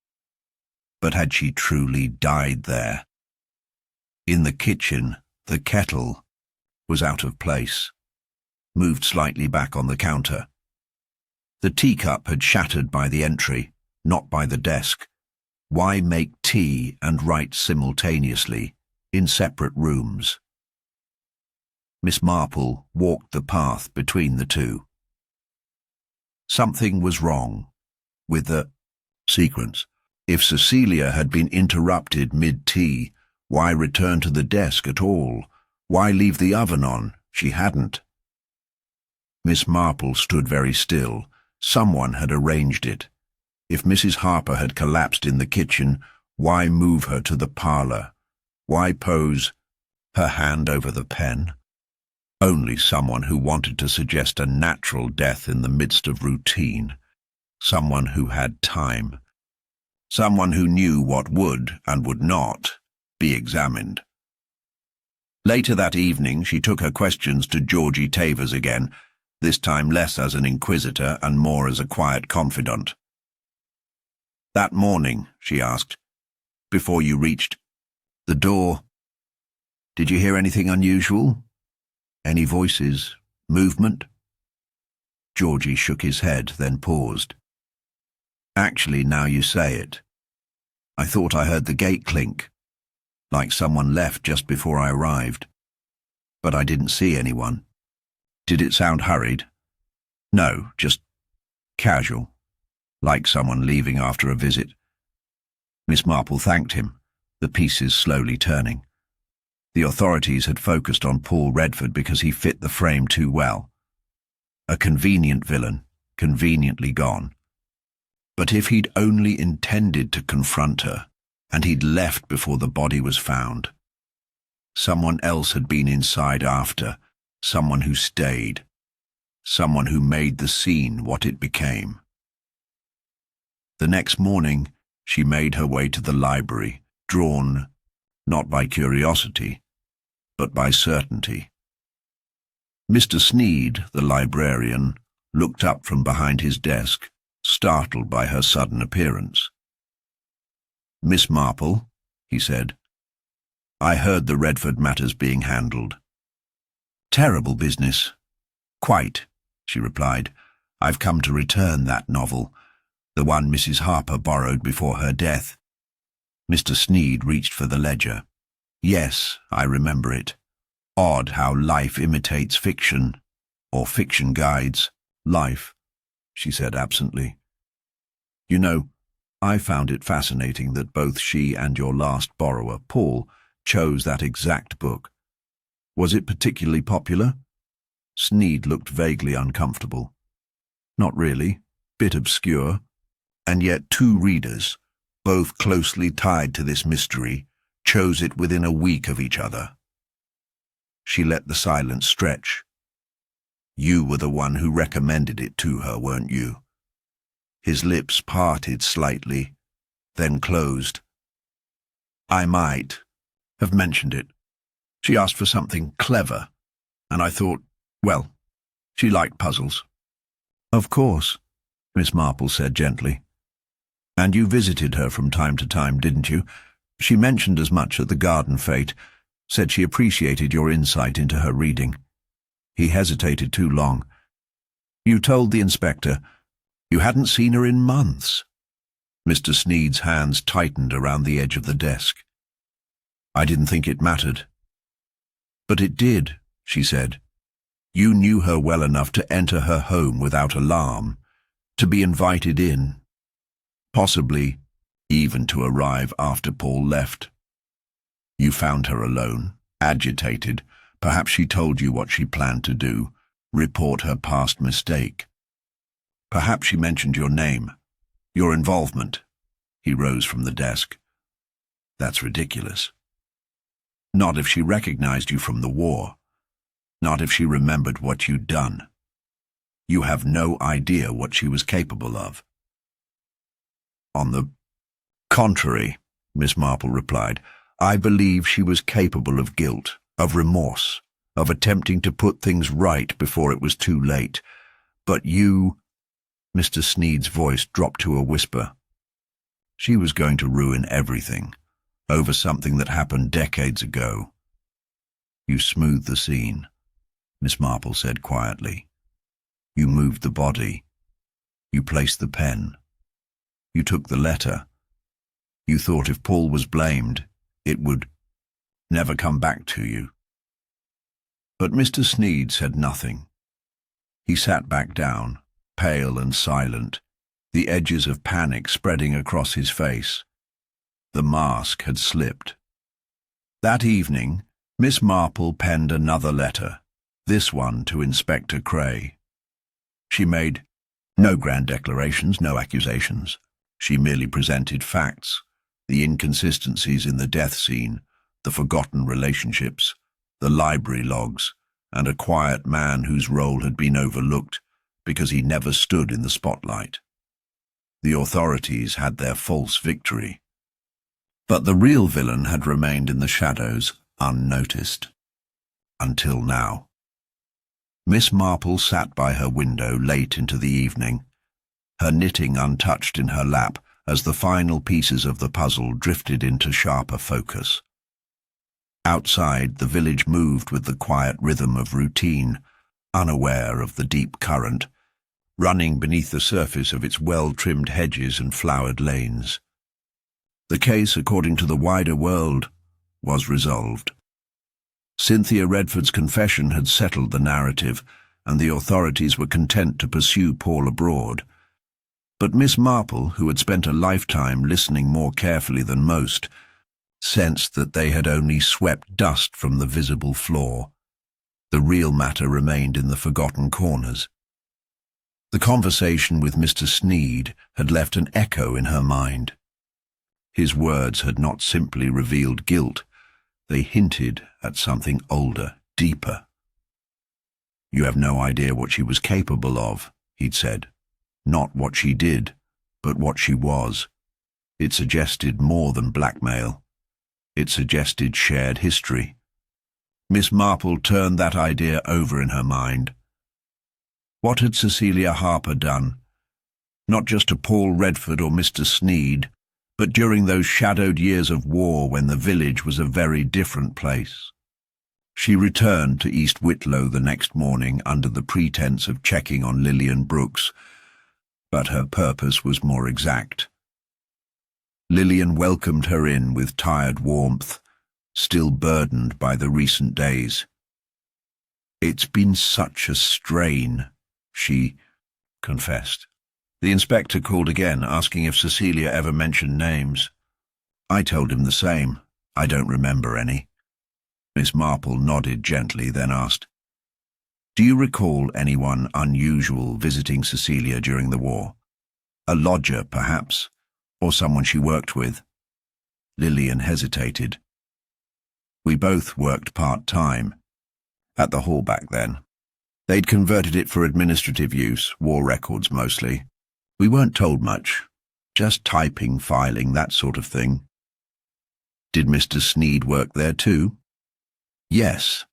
But had she truly died there? In the kitchen, the kettle was out of place, moved slightly back on the counter. The teacup had shattered by the entry, not by the desk. Why make tea and write simultaneously, in separate rooms? Miss Marple walked the path between the two. Something was wrong with the sequence. If Cecilia had been interrupted mid-tea, Why return to the desk at all? Why leave the oven on? She hadn't. Miss Marple stood very still. Someone had arranged it. If Mrs. Harper had collapsed in the kitchen, why move her to the parlour? Why pose her hand over the pen? Only someone who wanted to suggest a natural death in the midst of routine. Someone who had time. Someone who knew what would and would not be examined. Later that evening, she took her questions to Georgie Tavers again, this time less as an inquisitor and more as a quiet confidant. "That morning," she asked, "before you reached the door, did you hear anything unusual? Any voices? Movement?" Georgie shook his head, then paused. "Actually, now you say it, I thought I heard the gate clink, like someone left just before I arrived. But I didn't see anyone." "Did it sound hurried?" "No, just casual, like someone leaving after a visit." Miss Marple thanked him, the pieces slowly turning. The authorities had focused on Paul Redford because he fit the frame too well. A convenient villain, conveniently gone. But if he'd only intended to confront her, and he'd left before the body was found. Someone else had been inside after, someone who stayed, someone who made the scene what it became. The next morning, she made her way to the library, drawn not by curiosity, but by certainty. Mr. Sneed, the librarian, looked up from behind his desk, startled by her sudden appearance. "Miss Marple," he said, "I heard the Redford matters being handled." "Terrible business." "Quite," she replied. "I've come to return that novel, the one Mrs. Harper borrowed before her death." Mr. Sneed reached for the ledger. "Yes, I remember it. Odd how life imitates fiction, or fiction guides life," she said absently. "You know, I found it fascinating that both she and your last borrower, Paul, chose that exact book. Was it particularly popular?" Sneed looked vaguely uncomfortable. "Not really. Bit obscure. And yet 2 readers, both closely tied to this mystery, chose it within a week of each other." She let the silence stretch. "You were the one who recommended it to her, weren't you?" His lips parted slightly, then closed. "I might have mentioned it. She asked for something clever, and I thought, well, she liked puzzles." "Of course," Miss Marple said gently. "And you visited her from time to time, didn't you? She mentioned as much at the garden fete, said she appreciated your insight into her reading." He hesitated too long. "You told the inspector you hadn't seen her in months." Mr. Sneed's hands tightened around the edge of the desk. "I didn't think it mattered." "But it did," she said. "You knew her well enough to enter her home without alarm, to be invited in, possibly even to arrive after Paul left. You found her alone, agitated. Perhaps she told you what she planned to do, report her past mistake. Perhaps she mentioned your name, your involvement." He rose from the desk. "That's ridiculous. Not if she recognized you from the war. Not if she remembered what you'd done. You have no idea what she was capable of." "On the contrary," Miss Marple replied, "I believe she was capable of guilt, of remorse, of attempting to put things right before it was too late. But you—" Mr. Sneed's voice dropped to a whisper. "She was going to ruin everything, over something that happened decades ago." "You smoothed the scene," Miss Marple said quietly. "You moved the body. You placed the pen. You took the letter. You thought if Paul was blamed, it would never come back to you." But Mr. Sneed said nothing. He sat back down, pale and silent, the edges of panic spreading across his face. The mask had slipped. That evening, Miss Marple penned another letter, this one to Inspector Cray. She made no grand declarations, no accusations. She merely presented facts, the inconsistencies in the death scene, the forgotten relationships, the library logs, and a quiet man whose role had been overlooked because he never stood in the spotlight. The authorities had their false victory. But the real villain had remained in the shadows, unnoticed. Until now. Miss Marple sat by her window late into the evening, her knitting untouched in her lap as the final pieces of the puzzle drifted into sharper focus. Outside, the village moved with the quiet rhythm of routine, unaware of the deep current, running beneath the surface of its well-trimmed hedges and flowered lanes. The case, according to the wider world, was resolved. Cynthia Redford's confession had settled the narrative, and the authorities were content to pursue Paul abroad. But Miss Marple, who had spent a lifetime listening more carefully than most, sensed that they had only swept dust from the visible floor. The real matter remained in the forgotten corners. The conversation with Mr. Sneed had left an echo in her mind. His words had not simply revealed guilt, they hinted at something older, deeper. "You have no idea what she was capable of," he'd said. "Not what she did, but what she was." It suggested more than blackmail. It suggested shared history. Miss Marple turned that idea over in her mind. What had Cecilia Harper done? Not just to Paul Redford or Mr. Sneed, but during those shadowed years of war when the village was a very different place. She returned to East Whitlow the next morning under the pretense of checking on Lillian Brooks, but her purpose was more exact. Lillian welcomed her in with tired warmth, still burdened by the recent days. "It's been such a strain," she confessed. The inspector called again, asking if Cecilia ever mentioned names. I told him the same. I don't remember any. Miss Marple nodded gently, then asked, "Do you recall anyone unusual visiting Cecilia during the war? A lodger, perhaps, or someone she worked with?" Lillian hesitated. "We both worked part-time at the hall back then. They'd converted it for administrative use, war records mostly. We weren't told much, just typing, filing, that sort of thing." "Did Mr. Sneed work there too?" "Yes,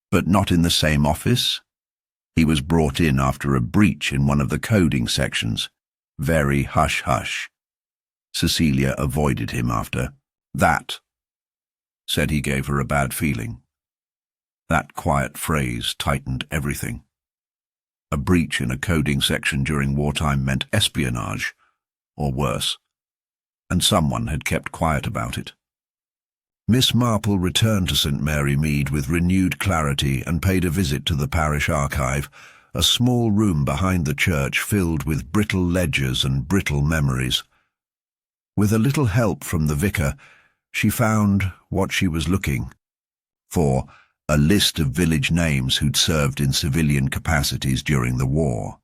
but not in the same office. He was brought in after a breach in one of the coding sections. Very hush-hush. Cecilia avoided him after that. Said he gave her a bad feeling." That quiet phrase tightened everything. A breach in a coding section during wartime meant espionage, or worse, and someone had kept quiet about it. Miss Marple returned to St. Mary Mead with renewed clarity and paid a visit to the parish archive, a small room behind the church filled with brittle ledgers and brittle memories. With a little help from the vicar, she found what she was looking for: a list of village names who'd served in civilian capacities during the war.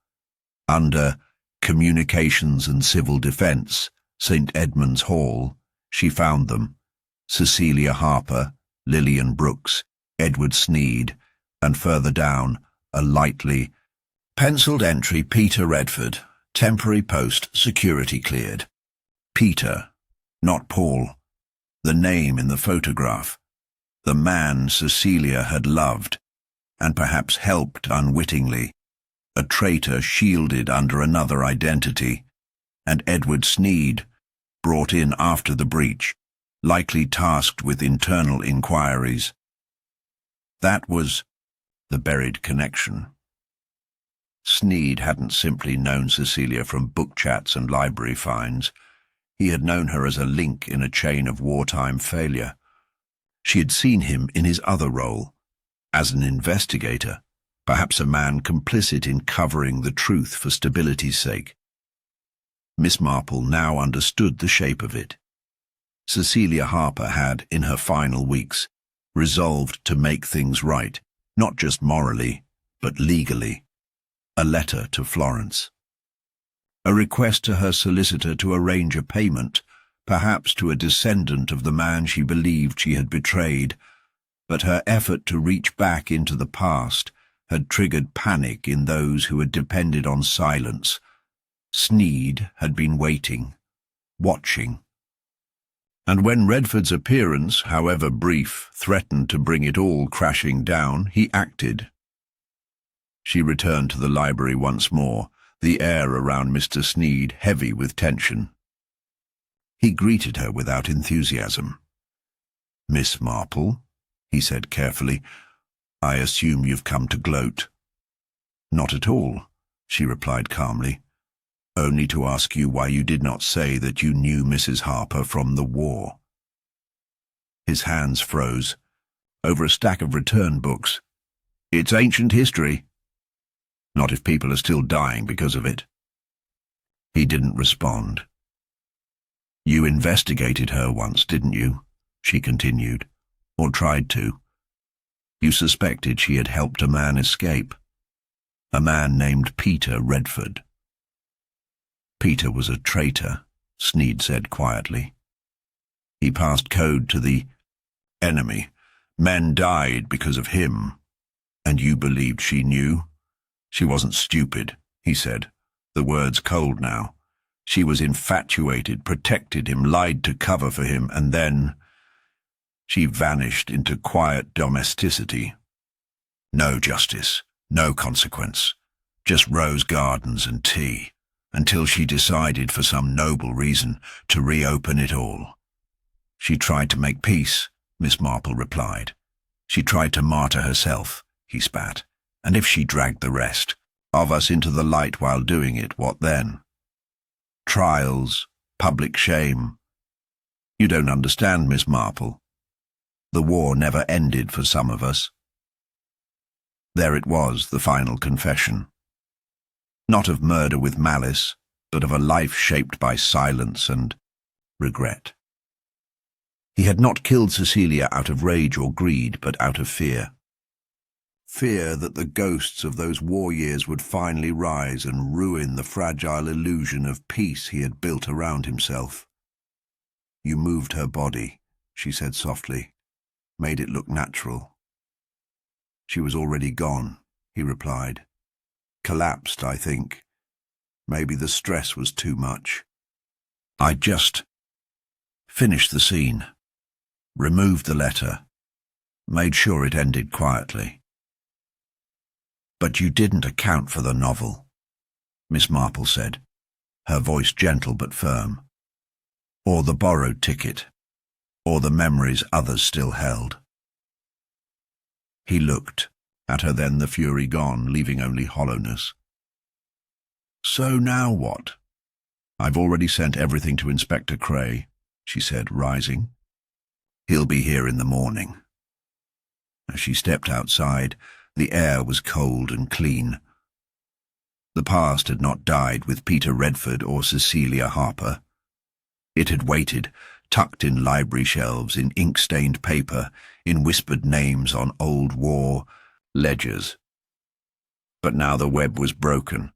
Under Communications and Civil Defence, St. Edmund's Hall, she found them: Cecilia Harper, Lillian Brooks, Edward Sneed, and further down, a lightly penciled entry: Peter Redford, temporary post, security cleared. Peter, not Paul. The name in the photograph. The man Cecilia had loved, and perhaps helped unwittingly. A traitor shielded under another identity. And Edward Sneed, brought in after the breach, likely tasked with internal inquiries. That was the buried connection. Sneed hadn't simply known Cecilia from book chats and library finds. He had known her as a link in a chain of wartime failure. She had seen him in his other role, as an investigator, perhaps a man complicit in covering the truth for stability's sake. Miss Marple now understood the shape of it. Cecilia Harper had, in her final weeks, resolved to make things right, not just morally, but legally. A letter to Florence. A request to her solicitor to arrange a payment, perhaps to a descendant of the man she believed she had betrayed, but her effort to reach back into the past had triggered panic in those who had depended on silence. Sneed had been waiting, watching. And when Redford's appearance, however brief, threatened to bring it all crashing down, he acted. She returned to the library once more, the air around Mr. Sneed heavy with tension. He greeted her without enthusiasm. "Miss Marple," he said carefully, "I assume you've come to gloat." "Not at all," she replied calmly. "Only to ask you why you did not say that you knew Mrs. Harper from the war." His hands froze. Over a stack of return books. "It's ancient history." "Not if people are still dying because of it." He didn't respond. "You investigated her once, didn't you?" she continued, "or tried to. You suspected she had helped a man escape. A man named Peter Redford." "Peter was a traitor," Sneed said quietly. "He passed code to the enemy. Men died because of him. And you believed she knew? She wasn't stupid," he said, the words cold now. "She was infatuated, protected him, lied to cover for him, and then she vanished into quiet domesticity. No justice, no consequence, just rose gardens and tea, until she decided for some noble reason to reopen it all." "She tried to make peace," Miss Marple replied. "She tried to martyr herself," he spat. "And if she dragged the rest of us into the light while doing it, what then? Trials, public shame. You don't understand, Miss Marple. The war never ended for some of us." There it was, the final confession. Not of murder with malice, but of a life shaped by silence and regret. He had not killed Cecilia out of rage or greed, but out of fear. Fear that the ghosts of those war years would finally rise and ruin the fragile illusion of peace he had built around himself. "You moved her body," she said softly, "made it look natural." "She was already gone," he replied. "Collapsed, I think. Maybe the stress was too much. I just finished the scene, removed the letter, made sure it ended quietly." "But you didn't account for the novel," Miss Marple said, her voice gentle but firm. "Or the borrowed ticket, or the memories others still held." He looked at her, then the fury gone, leaving only hollowness. "So now what?" "I've already sent everything to Inspector Cray," she said, rising. "He'll be here in the morning." As she stepped outside, the air was cold and clean. The past had not died with Peter Redford or Cecilia Harper. It had waited, tucked in library shelves, in ink-stained paper, in whispered names on old war ledgers. But now the web was broken,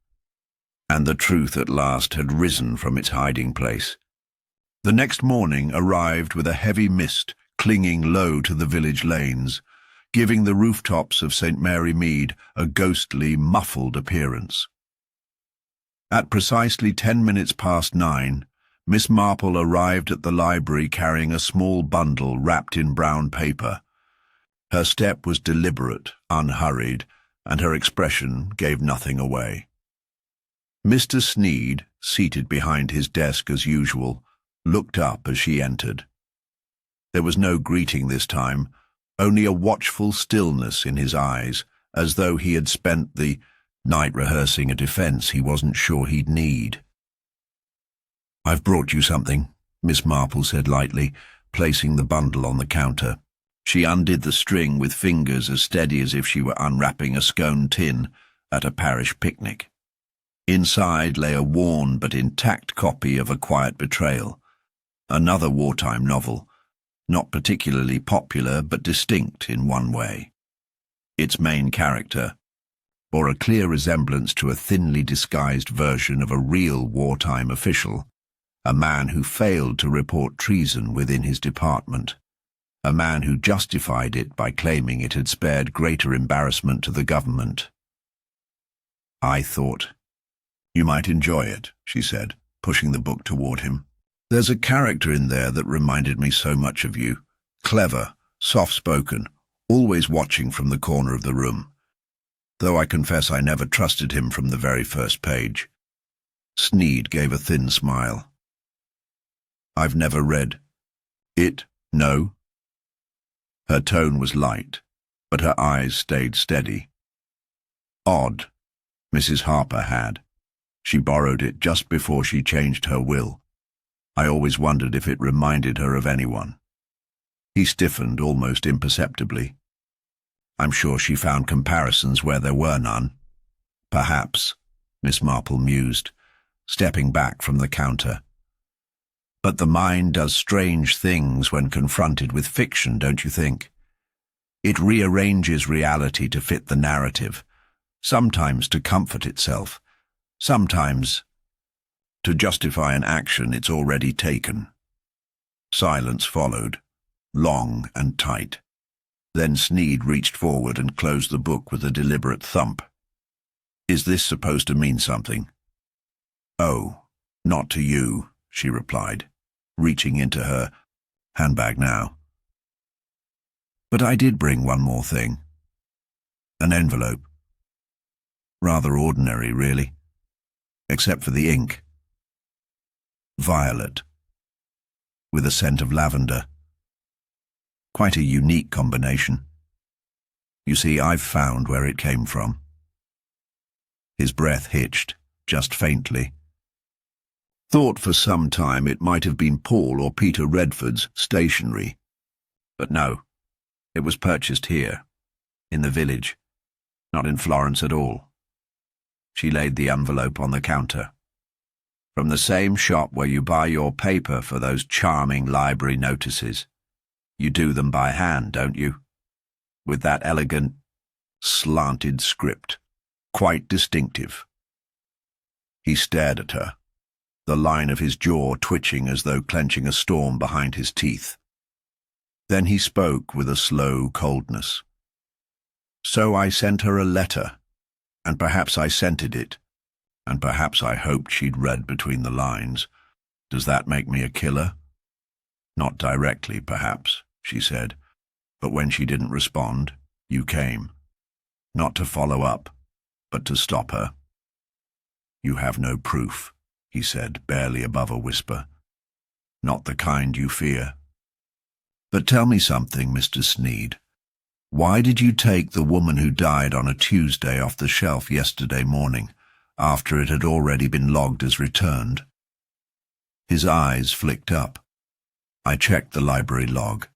and the truth at last had risen from its hiding place. The next morning arrived with a heavy mist clinging low to the village lanes, giving the rooftops of St. Mary Mead a ghostly, muffled appearance. At precisely 10 minutes past 9, Miss Marple arrived at the library carrying a small bundle wrapped in brown paper. Her step was deliberate, unhurried, and her expression gave nothing away. Mr. Sneed, seated behind his desk as usual, looked up as she entered. There was no greeting this time, only a watchful stillness in his eyes, as though he had spent the night rehearsing a defense he wasn't sure he'd need. "I've brought you something," Miss Marple said lightly, placing the bundle on the counter. She undid the string with fingers as steady as if she were unwrapping a scone tin at a parish picnic. Inside lay a worn but intact copy of A Quiet Betrayal, Another wartime novel, not particularly popular but distinct in one way. Its main character bore a clear resemblance to a thinly disguised version of a real wartime official, a man who failed to report treason within his department, a man who justified it by claiming it had spared greater embarrassment to the government. I thought, "You might enjoy it," she said, pushing the book toward him. "There's a character in there that reminded me so much of you. Clever, soft-spoken, always watching from the corner of the room. Though I confess I never trusted him from the very first page." Sneed gave a thin smile. "I've never read it, no." Her tone was light, but her eyes stayed steady. "Odd. Mrs. Harper had. She borrowed it just before she changed her will. I always wondered if it reminded her of anyone." He stiffened almost imperceptibly. "I'm sure she found comparisons where there were none." "Perhaps," Miss Marple mused, stepping back from the counter. "But the mind does strange things when confronted with fiction, don't you think? It rearranges reality to fit the narrative, sometimes to comfort itself, sometimes to justify an action it's already taken." Silence followed, long and tight. Then Sneed reached forward and closed the book with a deliberate thump. "Is this supposed to mean something?" "Oh, not to you," she replied, reaching into her handbag now. "But I did bring one more thing. An envelope. Rather ordinary, really, except for the ink. Violet, with a scent of lavender. Quite a unique combination. You see, I've found where it came from." His breath hitched, just faintly. Thought for some time it might have been Paul or Peter Redford's stationery. But no, it was purchased here, in the village, not in Florence at all. She laid the envelope on the counter. "From the same shop where you buy your paper for those charming library notices. You do them by hand, don't you? With that elegant, slanted script. Quite distinctive." He stared at her, the line of his jaw twitching as though clenching a storm behind his teeth. Then he spoke with a slow coldness. "So I sent her a letter, and perhaps I scented it, and perhaps I hoped she'd read between the lines. Does that make me a killer?" "Not directly, perhaps," she said, "but when she didn't respond, you came. Not to follow up, but to stop her." "You have no proof," he said, barely above a whisper. "Not the kind you fear. But tell me something, Mr. Sneed. Why did you take the woman who died on a Tuesday off the shelf yesterday morning, after it had already been logged as returned?" His eyes flicked up. "I checked the library log.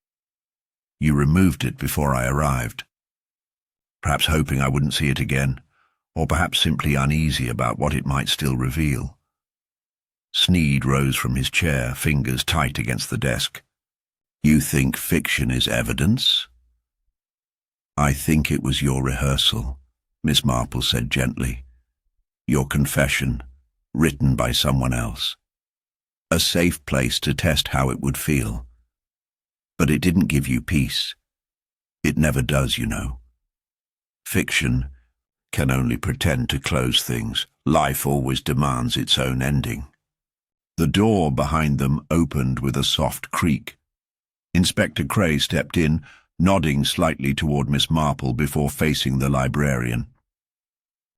You removed it before I arrived. Perhaps hoping I wouldn't see it again, or perhaps simply uneasy about what it might still reveal." Sneed rose from his chair, fingers tight against the desk. "You think fiction is evidence?" "I think it was your rehearsal," Miss Marple said gently. "Your confession, written by someone else. A safe place to test how it would feel. But it didn't give you peace. It never does, you know. Fiction can only pretend to close things. Life always demands its own ending." The door behind them opened with a soft creak. Inspector Cray stepped in, nodding slightly toward Miss Marple before facing the librarian.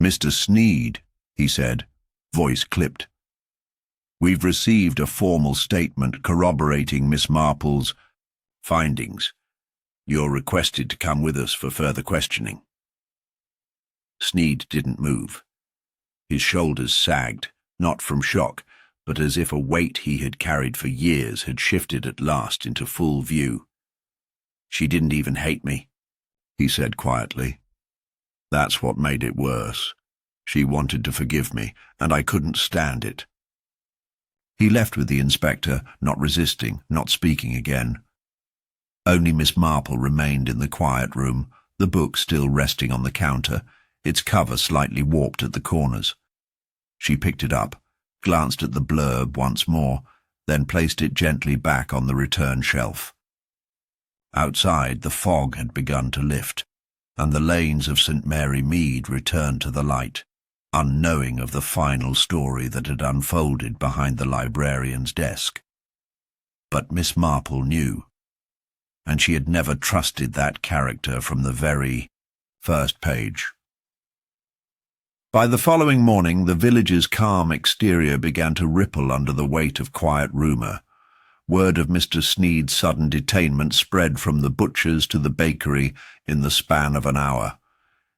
"Mr. Sneed," he said, voice clipped. "We've received a formal statement corroborating Miss Marple's findings. You're requested to come with us for further questioning." Sneed didn't move. His shoulders sagged, not from shock, but as if a weight he had carried for years had shifted at last into full view. "She didn't even hate me," he said quietly. "That's what made it worse. She wanted to forgive me, and I couldn't stand it." He left with the inspector, not resisting, not speaking again. Only Miss Marple remained in the quiet room, the book still resting on the counter, its cover slightly warped at the corners. She picked it up, glanced at the blurb once more, then placed it gently back on the return shelf. Outside, the fog had begun to lift, and the lanes of St. Mary Mead returned to the light, unknowing of the final story that had unfolded behind the librarian's desk. But Miss Marple knew, and she had never trusted that character from the very first page. By the following morning, the village's calm exterior began to ripple under the weight of quiet rumour. Word of Mr. Sneed's sudden detainment spread from the butcher's to the bakery in the span of an hour.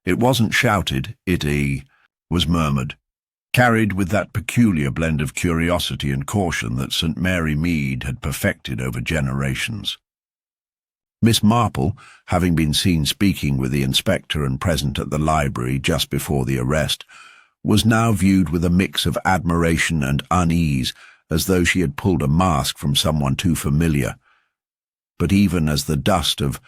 It wasn't shouted, it was murmured, carried with that peculiar blend of curiosity and caution that St. Mary Mead had perfected over generations. Miss Marple, having been seen speaking with the inspector and present at the library just before the arrest, was now viewed with a mix of admiration and unease, as though she had pulled a mask from someone too familiar. But even as the dust of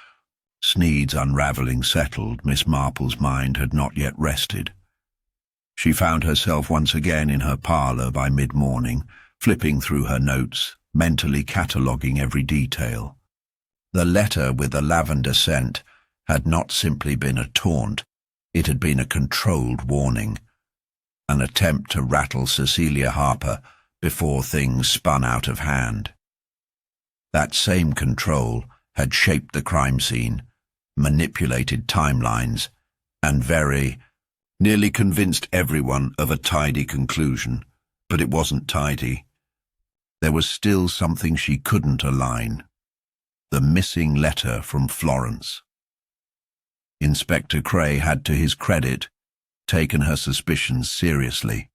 Sneed's unravelling settled, Miss Marple's mind had not yet rested. She found herself once again in her parlour by mid-morning, flipping through her notes, mentally cataloguing every detail. The letter with the lavender scent had not simply been a taunt, it had been a controlled warning, an attempt to rattle Cecilia Harper before things spun out of hand. That same control had shaped the crime scene, manipulated timelines, and nearly convinced everyone of a tidy conclusion, but it wasn't tidy. There was still something she couldn't align. The missing letter from Florence. Inspector Cray had, to his credit, taken her suspicions seriously.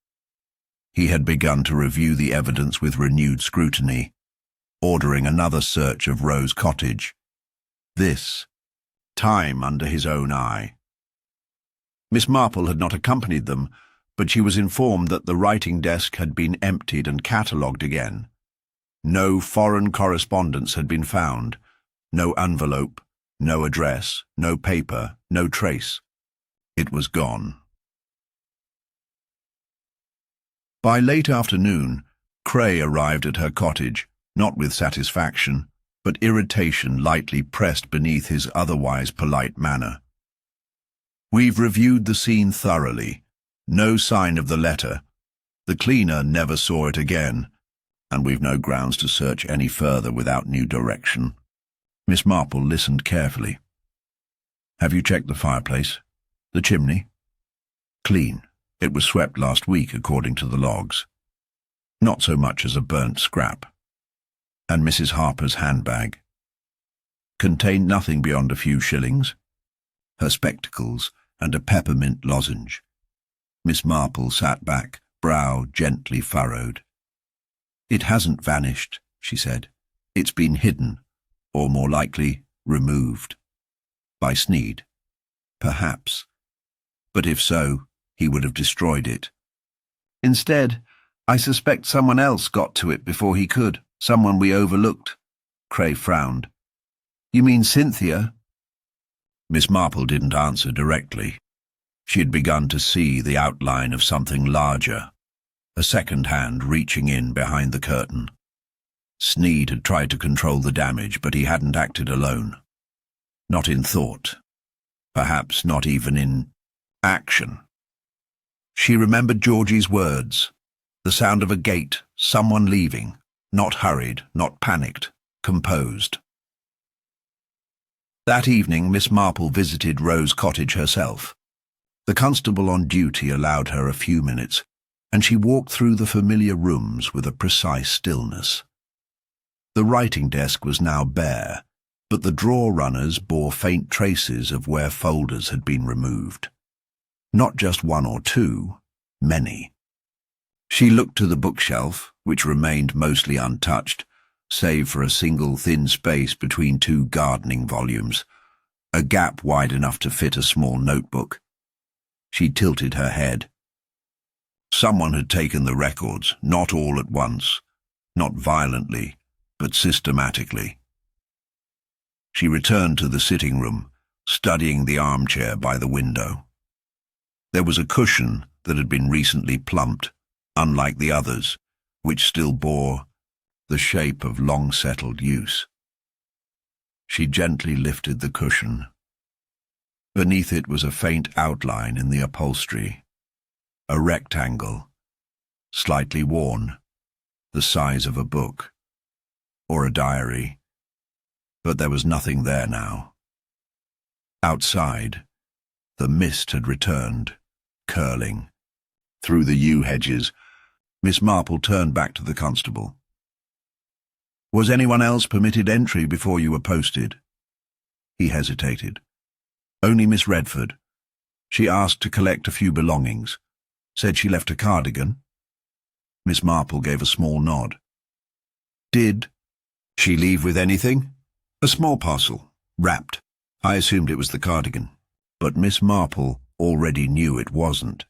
He had begun to review the evidence with renewed scrutiny, ordering another search of Rose Cottage. This time under his own eye. Miss Marple had not accompanied them, but she was informed that the writing desk had been emptied and catalogued again. No foreign correspondence had been found, no envelope, no address, no paper, no trace. It was gone. By late afternoon, Cray arrived at her cottage, not with satisfaction, but irritation lightly pressed beneath his otherwise polite manner. "We've reviewed the scene thoroughly. No sign of the letter. The cleaner never saw it again, and we've no grounds to search any further without new direction." Miss Marple listened carefully. "Have you checked the fireplace? The chimney?" "Clean. It was swept last week, according to the logs. Not so much as a burnt scrap." "And Mrs. Harper's handbag?" "Contained nothing beyond a few shillings. Her spectacles and a peppermint lozenge." Miss Marple sat back, brow gently furrowed. "It hasn't vanished," she said. "It's been hidden, or more likely, removed. By Sneed. Perhaps. But if so, he would have destroyed it. Instead, I suspect someone else got to it before he could, someone we overlooked." Cray frowned. "You mean Cynthia?" Miss Marple didn't answer directly. She had begun to see the outline of something larger, a second hand reaching in behind the curtain. Sneed had tried to control the damage, but he hadn't acted alone. Not in thought. Perhaps not even in action. She remembered Georgie's words, the sound of a gate, someone leaving, not hurried, not panicked, composed. That evening, Miss Marple visited Rose Cottage herself. The constable on duty allowed her a few minutes, and she walked through the familiar rooms with a precise stillness. The writing desk was now bare, but the drawer runners bore faint traces of where folders had been removed. Not just one or two, many. She looked to the bookshelf, which remained mostly untouched, save for a single thin space between two gardening volumes, a gap wide enough to fit a small notebook. She tilted her head. Someone had taken the records, not all at once, not violently, but systematically. She returned to the sitting room, studying the armchair by the window. There was a cushion that had been recently plumped, unlike the others, which still bore the shape of long-settled use. She gently lifted the cushion. Beneath it was a faint outline in the upholstery, a rectangle, slightly worn, the size of a book, or a diary, but there was nothing there now. Outside, the mist had returned, curling. Through the yew hedges, Miss Marple turned back to the constable. "Was anyone else permitted entry before you were posted?" He hesitated. "Only Miss Redford. She asked to collect a few belongings. Said she left a cardigan." Miss Marple gave a small nod. "Did she leave with anything?" "A small parcel, wrapped. I assumed it was the cardigan." But Miss Marple already knew it wasn't.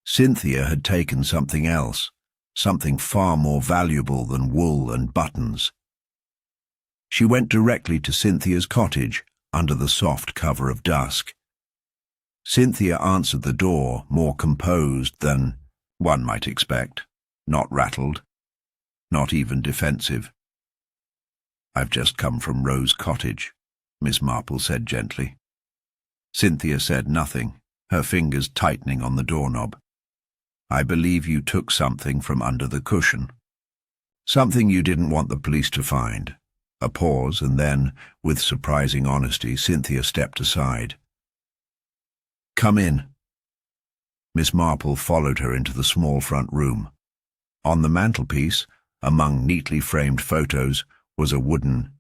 Cynthia had taken something else, something far more valuable than wool and buttons. She went directly to Cynthia's cottage under the soft cover of dusk. Cynthia answered the door more composed than one might expect, not rattled, not even defensive. "I've just come from Rose Cottage," Miss Marple said gently. Cynthia said nothing, her fingers tightening on the doorknob. "I believe you took something from under the cushion. Something you didn't want the police to find." A pause, and then, with surprising honesty, Cynthia stepped aside. "Come in." Miss Marple followed her into the small front room. On the mantelpiece, among neatly framed photos, was a wooden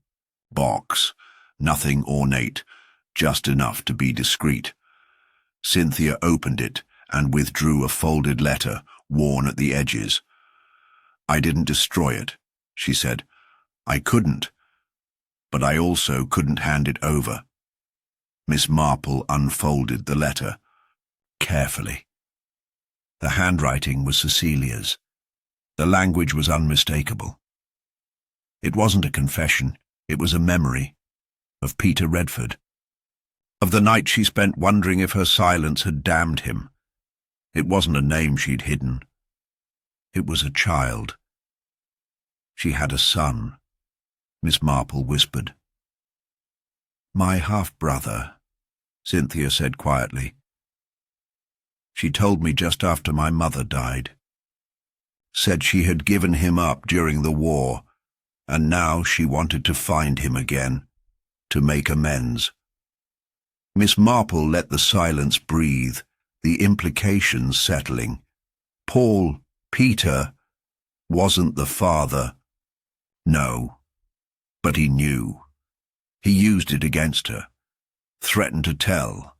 box, nothing ornate, just enough to be discreet. Cynthia opened it and withdrew a folded letter, worn at the edges. "I didn't destroy it," she said. "I couldn't, but I also couldn't hand it over." Miss Marple unfolded the letter, carefully. The handwriting was Cecilia's. The language was unmistakable. It wasn't a confession, it was a memory of Peter Redford, of the night she spent wondering if her silence had damned him. It wasn't a name she'd hidden. It was a child. She had a son, Miss Marple whispered. "My half-brother," Cynthia said quietly. "She told me just after my mother died. Said she had given him up during the war, and now she wanted to find him again, to make amends." Miss Marple let the silence breathe, the implications settling. Peter, wasn't the father. No, but he knew. He used it against her, threatened to tell,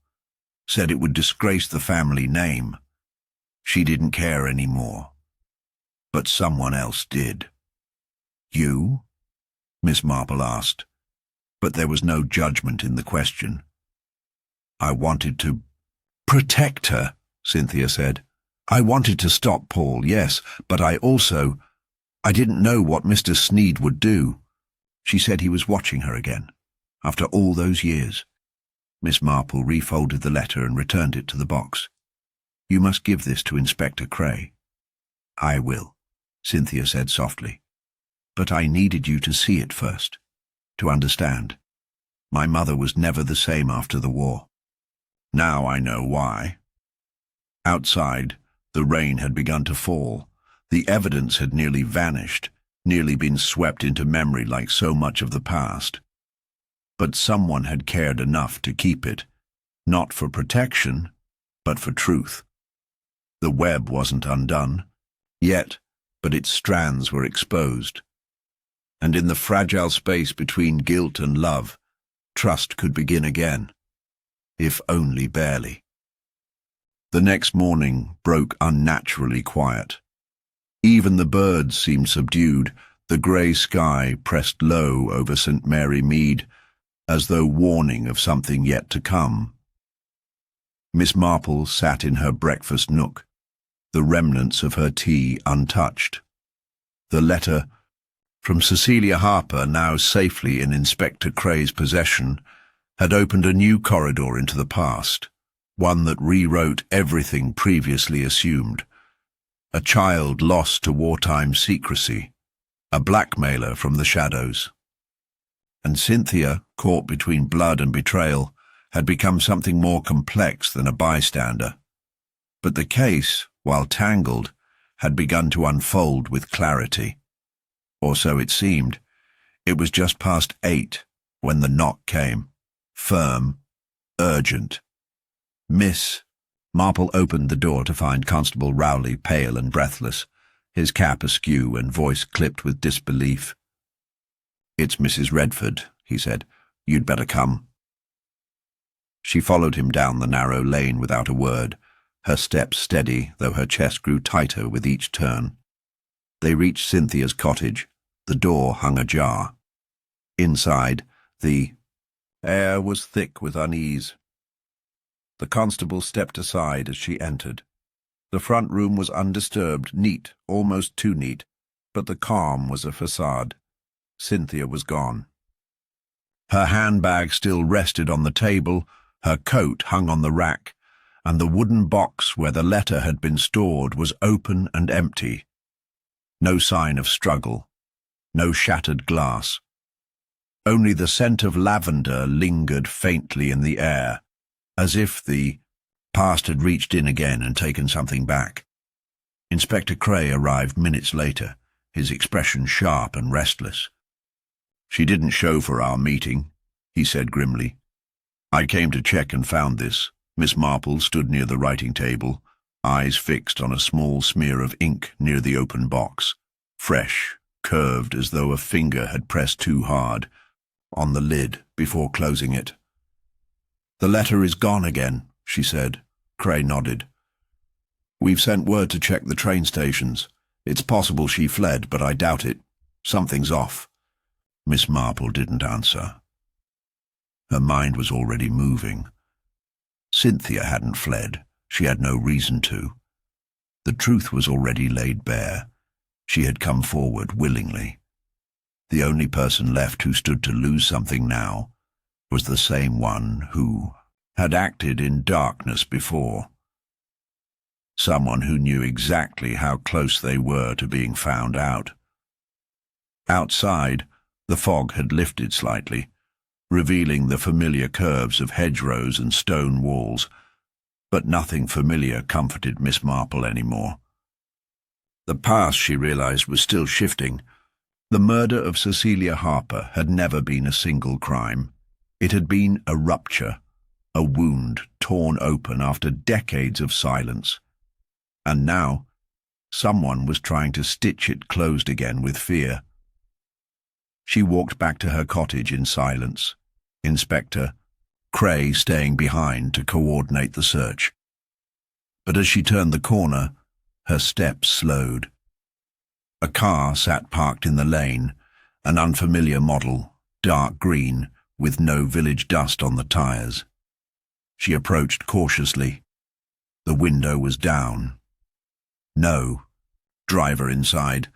said it would disgrace the family name. She didn't care anymore. But someone else did. "You?" Miss Marple asked, but there was no judgment in the question. "I wanted to protect her," Cynthia said. "I wanted to stop Paul, yes, but I didn't know what Mr. Sneed would do." She said he was watching her again, after all those years. Miss Marple refolded the letter and returned it to the box. "You must give this to Inspector Cray." "I will," Cynthia said softly. "But I needed you to see it first, to understand. My mother was never the same after the war. Now I know why." Outside, the rain had begun to fall. The evidence had nearly vanished, nearly been swept into memory like so much of the past. But someone had cared enough to keep it, not for protection, but for truth. The web wasn't undone, yet, but its strands were exposed. And in the fragile space between guilt and love, trust could begin again, if only barely. The next morning broke unnaturally quiet. Even the birds seemed subdued, the grey sky pressed low over St. Mary Mead, as though warning of something yet to come. Miss Marple sat in her breakfast nook, the remnants of her tea untouched. The letter from Cecilia Harper, now safely in Inspector Cray's possession, had opened a new corridor into the past, one that rewrote everything previously assumed. A child lost to wartime secrecy, a blackmailer from the shadows. And Cynthia, caught between blood and betrayal, had become something more complex than a bystander. But the case, while tangled, had begun to unfold with clarity. Or so it seemed. It was just past 8 when the knock came. Firm, urgent. Miss Marple opened the door to find Constable Rowley pale and breathless, his cap askew and voice clipped with disbelief. "It's Mrs. Redford," he said. "You'd better come." She followed him down the narrow lane without a word, her steps steady, though her chest grew tighter with each turn. They reached Cynthia's cottage. The door hung ajar. Inside, the air was thick with unease. The constable stepped aside as she entered. The front room was undisturbed, neat, almost too neat, but the calm was a facade. Cynthia was gone. Her handbag still rested on the table, her coat hung on the rack, and the wooden box where the letter had been stored was open and empty. No sign of struggle, no shattered glass. Only the scent of lavender lingered faintly in the air, as if the past had reached in again and taken something back. Inspector Cray arrived minutes later, his expression sharp and restless. "She didn't show for our meeting," he said grimly. "I came to check and found this." Miss Marple stood near the writing table, eyes fixed on a small smear of ink near the open box, fresh, curved as though a finger had pressed too hard on the lid before closing it. "The letter is gone again," she said. Cray nodded. "We've sent word to check the train stations. It's possible she fled, but I doubt it. Something's off." Miss Marple didn't answer. Her mind was already moving. Cynthia hadn't fled. She had no reason to. The truth was already laid bare. She had come forward willingly. The only person left who stood to lose something now was the same one who had acted in darkness before. Someone who knew exactly how close they were to being found out. Outside, the fog had lifted slightly, revealing the familiar curves of hedgerows and stone walls, but nothing familiar comforted Miss Marple anymore. The past, she realized, was still shifting. The murder of Cecilia Harper had never been a single crime. It had been a rupture, a wound torn open after decades of silence. And now, someone was trying to stitch it closed again with fear. She walked back to her cottage in silence, Inspector Cray staying behind to coordinate the search. But as she turned the corner, her steps slowed. A car sat parked in the lane, an unfamiliar model, dark green, with no village dust on the tires. She approached cautiously. The window was down. No. Driver inside.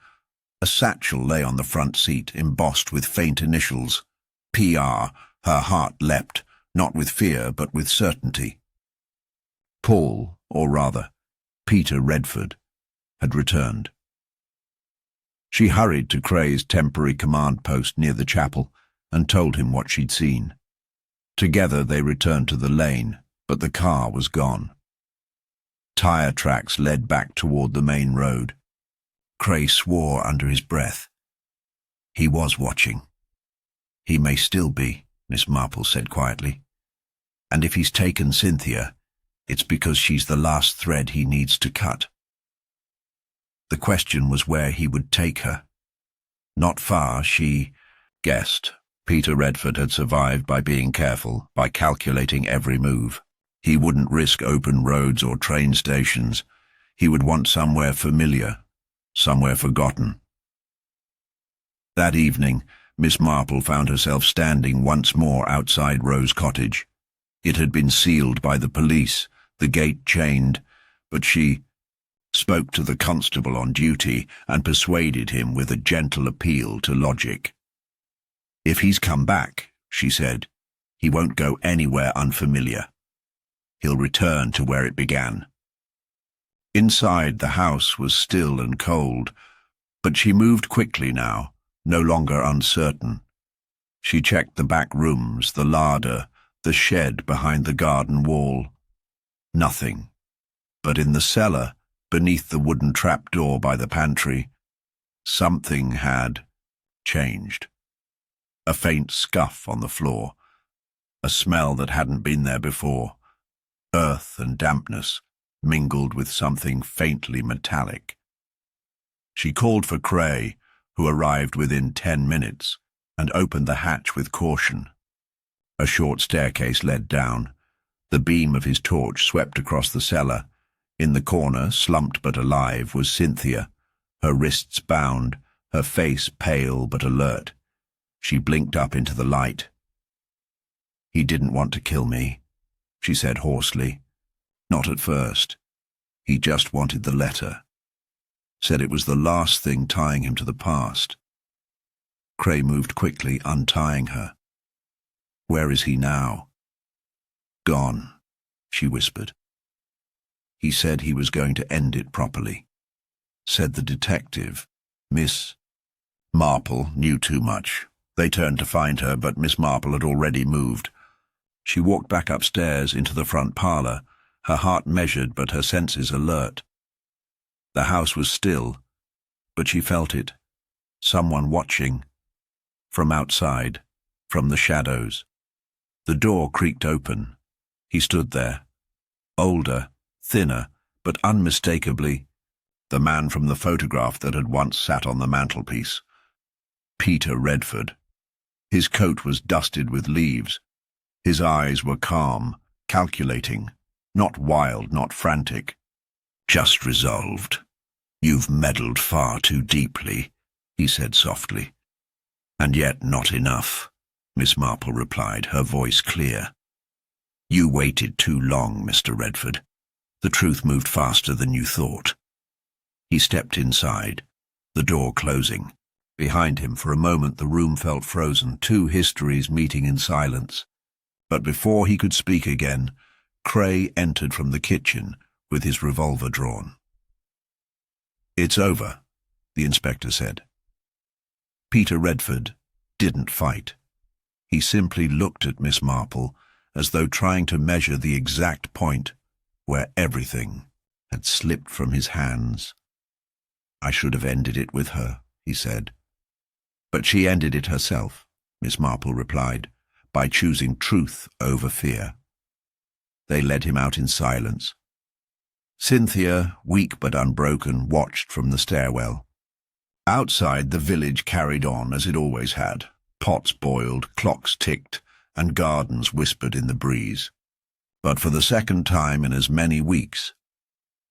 A satchel lay on the front seat, embossed with faint initials. PR. Her heart leapt, not with fear, but with certainty. Paul, or rather, Peter Redford, had returned. She hurried to Cray's temporary command post near the chapel and told him what she'd seen. Together they returned to the lane, but the car was gone. Tire tracks led back toward the main road. Cray swore under his breath. He was watching. "He may still be," Miss Marple said quietly. "And if he's taken Cynthia, it's because she's the last thread he needs to cut." The question was where he would take her. Not far, she guessed. Peter Redford had survived by being careful, by calculating every move. He wouldn't risk open roads or train stations. He would want somewhere familiar, somewhere forgotten. That evening, Miss Marple found herself standing once more outside Rose Cottage. It had been sealed by the police, the gate chained, but she spoke to the constable on duty, and persuaded him with a gentle appeal to logic. "If he's come back," she said, "he won't go anywhere unfamiliar. He'll return to where it began." Inside, the house was still and cold, but she moved quickly now, no longer uncertain. She checked the back rooms, the larder, the shed behind the garden wall. Nothing. But in the cellar, beneath the wooden trapdoor by the pantry, something had changed. A faint scuff on the floor, a smell that hadn't been there before, earth and dampness mingled with something faintly metallic. She called for Cray, who arrived within 10 minutes, and opened the hatch with caution. A short staircase led down. The beam of his torch swept across the cellar. In the corner, slumped but alive, was Cynthia, her wrists bound, her face pale but alert. She blinked up into the light. "He didn't want to kill me," she said hoarsely. "Not at first. He just wanted the letter. Said it was the last thing tying him to the past." Cray moved quickly, untying her. "Where is he now?" "Gone," she whispered. "He said he was going to end it properly." Said the detective. Miss Marple knew too much. They turned to find her, but Miss Marple had already moved. She walked back upstairs into the front parlour, her heart measured but her senses alert. The house was still, but she felt it. Someone watching. From outside, from the shadows. The door creaked open. He stood there. Older, thinner, but unmistakably the man from the photograph that had once sat on the mantelpiece. Peter Redford. His coat was dusted with leaves. His eyes were calm, calculating, not wild, not frantic. "Just resolved. You've meddled far too deeply," he said softly. "And yet not enough," Miss Marple replied, her voice clear. "You waited too long, Mr. Redford. The truth moved faster than you thought." He stepped inside, the door closing. Behind him, for a moment, the room felt frozen, two histories meeting in silence. But before he could speak again, Cray entered from the kitchen with his revolver drawn. "It's over," the inspector said. Peter Redford didn't fight. He simply looked at Miss Marple as though trying to measure the exact point where everything had slipped from his hands. "I should have ended it with her," he said. "But she ended it herself," Miss Marple replied, "by choosing truth over fear." They led him out in silence. Cynthia, weak but unbroken, watched from the stairwell. Outside, the village carried on as it always had. Pots boiled, clocks ticked, and gardens whispered in the breeze. But for the second time in as many weeks,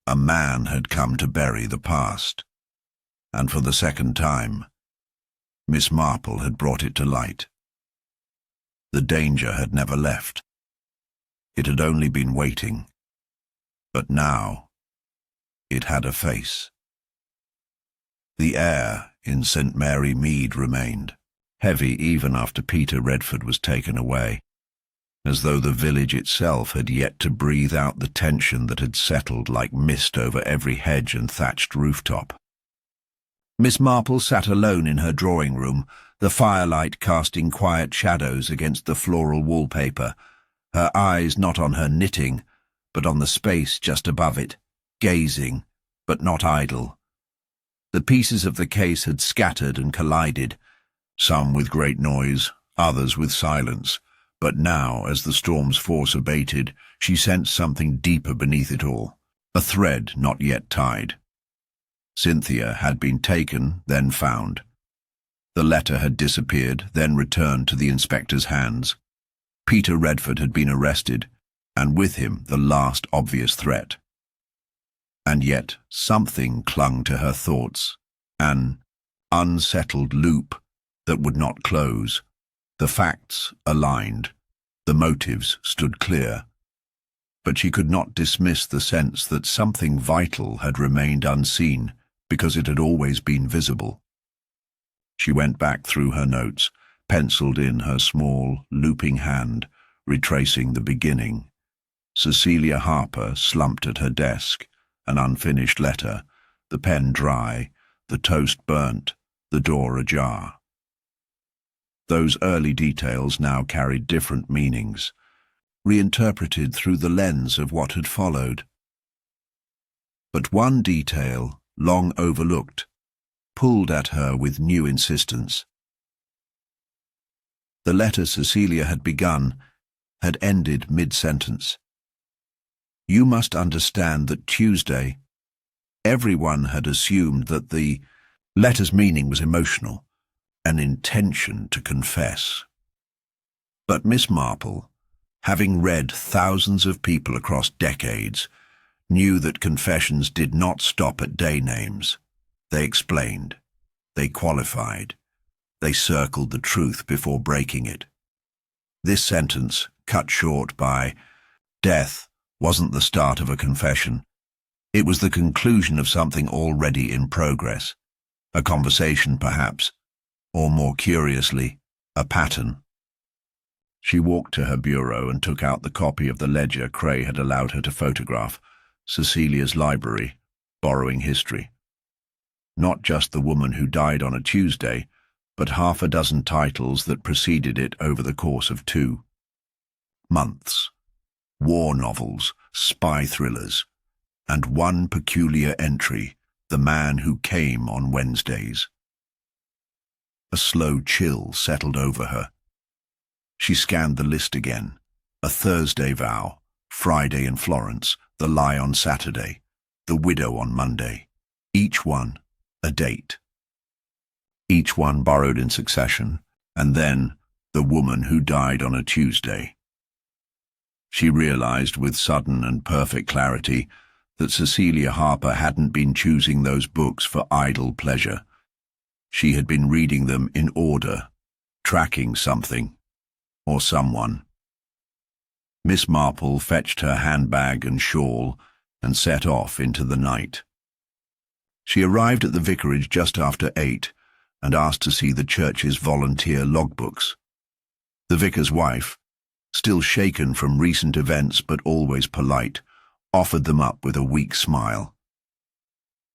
a man had come to bury the past. And for the second time, Miss Marple had brought it to light. The danger had never left. It had only been waiting. But now, it had a face. The air in St. Mary Mead remained, heavy even after Peter Redford was taken away, as though the village itself had yet to breathe out the tension that had settled like mist over every hedge and thatched rooftop. Miss Marple sat alone in her drawing room, the firelight casting quiet shadows against the floral wallpaper, her eyes not on her knitting, but on the space just above it, gazing, but not idle. The pieces of the case had scattered and collided, some with great noise, others with silence, but now, as the storm's force abated, she sensed something deeper beneath it all, a thread not yet tied. Cynthia had been taken, then found. The letter had disappeared, then returned to the inspector's hands. Peter Redford had been arrested, and with him the last obvious threat. And yet something clung to her thoughts, an unsettled loop that would not close. The facts aligned, the motives stood clear. but she could not dismiss the sense that something vital had remained unseen because it had always been visible. She went back through her notes, penciled in her small, looping hand, retracing the beginning. Cecilia Harper slumped at her desk, an unfinished letter, the pen dry, the toast burnt, the door ajar. Those early details now carried different meanings, reinterpreted through the lens of what had followed. But one detail, long overlooked, pulled at her with new insistence. The letter Cecilia had begun had ended mid-sentence. You must understand that Tuesday, everyone had assumed that the letter's meaning was emotional, an intention to confess. But Miss Marple, having read thousands of people across decades, knew that confessions did not stop at day names. They explained, they qualified, they circled the truth before breaking it. This sentence, cut short by death, wasn't the start of a confession. It was the conclusion of something already in progress, a conversation perhaps, or more curiously, a pattern. She walked to her bureau and took out the copy of the ledger Cray had allowed her to photograph, Cecilia's library, borrowing history. Not just the woman who died on a Tuesday, but half a dozen titles that preceded it over the course of 2 months. War novels, spy thrillers, and one peculiar entry, The Man Who Came on Wednesdays. A slow chill settled over her. She scanned the list again. A Thursday vow, Friday in Florence, The Lie on Saturday, The Widow on Monday. Each one a date. Each one borrowed in succession, and then The Woman Who Died on a Tuesday. She realized with sudden and perfect clarity that Cecilia Harper hadn't been choosing those books for idle pleasure. She had been reading them in order, tracking something or someone. Miss Marple fetched her handbag and shawl and set off into the night. She arrived at the vicarage just after 8 and asked to see the church's volunteer logbooks. The vicar's wife, still shaken from recent events but always polite, offered them up with a weak smile.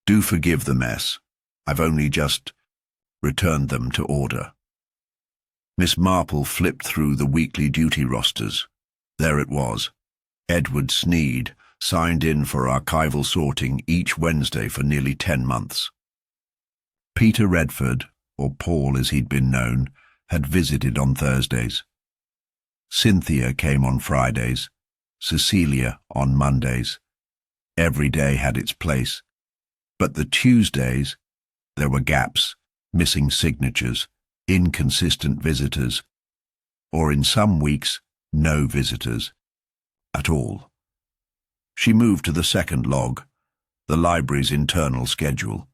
Do forgive the mess. I've only just returned them to order. Miss Marple flipped through the weekly duty rosters. There it was. Edward Sneed signed in for archival sorting each Wednesday for nearly 10 months. Peter Redford, or Paul as he'd been known, had visited on Thursdays. Cynthia came on Fridays, Cecilia on Mondays. Every day had its place. But the Tuesdays, there were gaps, missing signatures, inconsistent visitors, or in some weeks, no visitors at all. She moved to the second log, the library's internal schedule.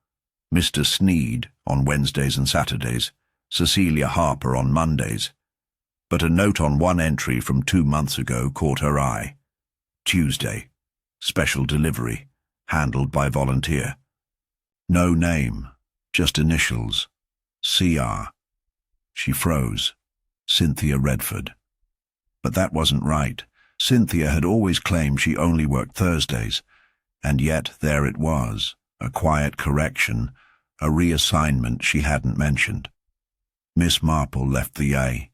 Mr. Sneed on Wednesdays and Saturdays, Cecilia Harper on Mondays. But a note on one entry from 2 months ago caught her eye. Tuesday, special delivery, handled by volunteer. No name, just initials, CR. She froze. Cynthia Redford. But that wasn't right. Cynthia had always claimed she only worked Thursdays, and yet there it was, a quiet correction, a reassignment she hadn't mentioned. Miss Marple left the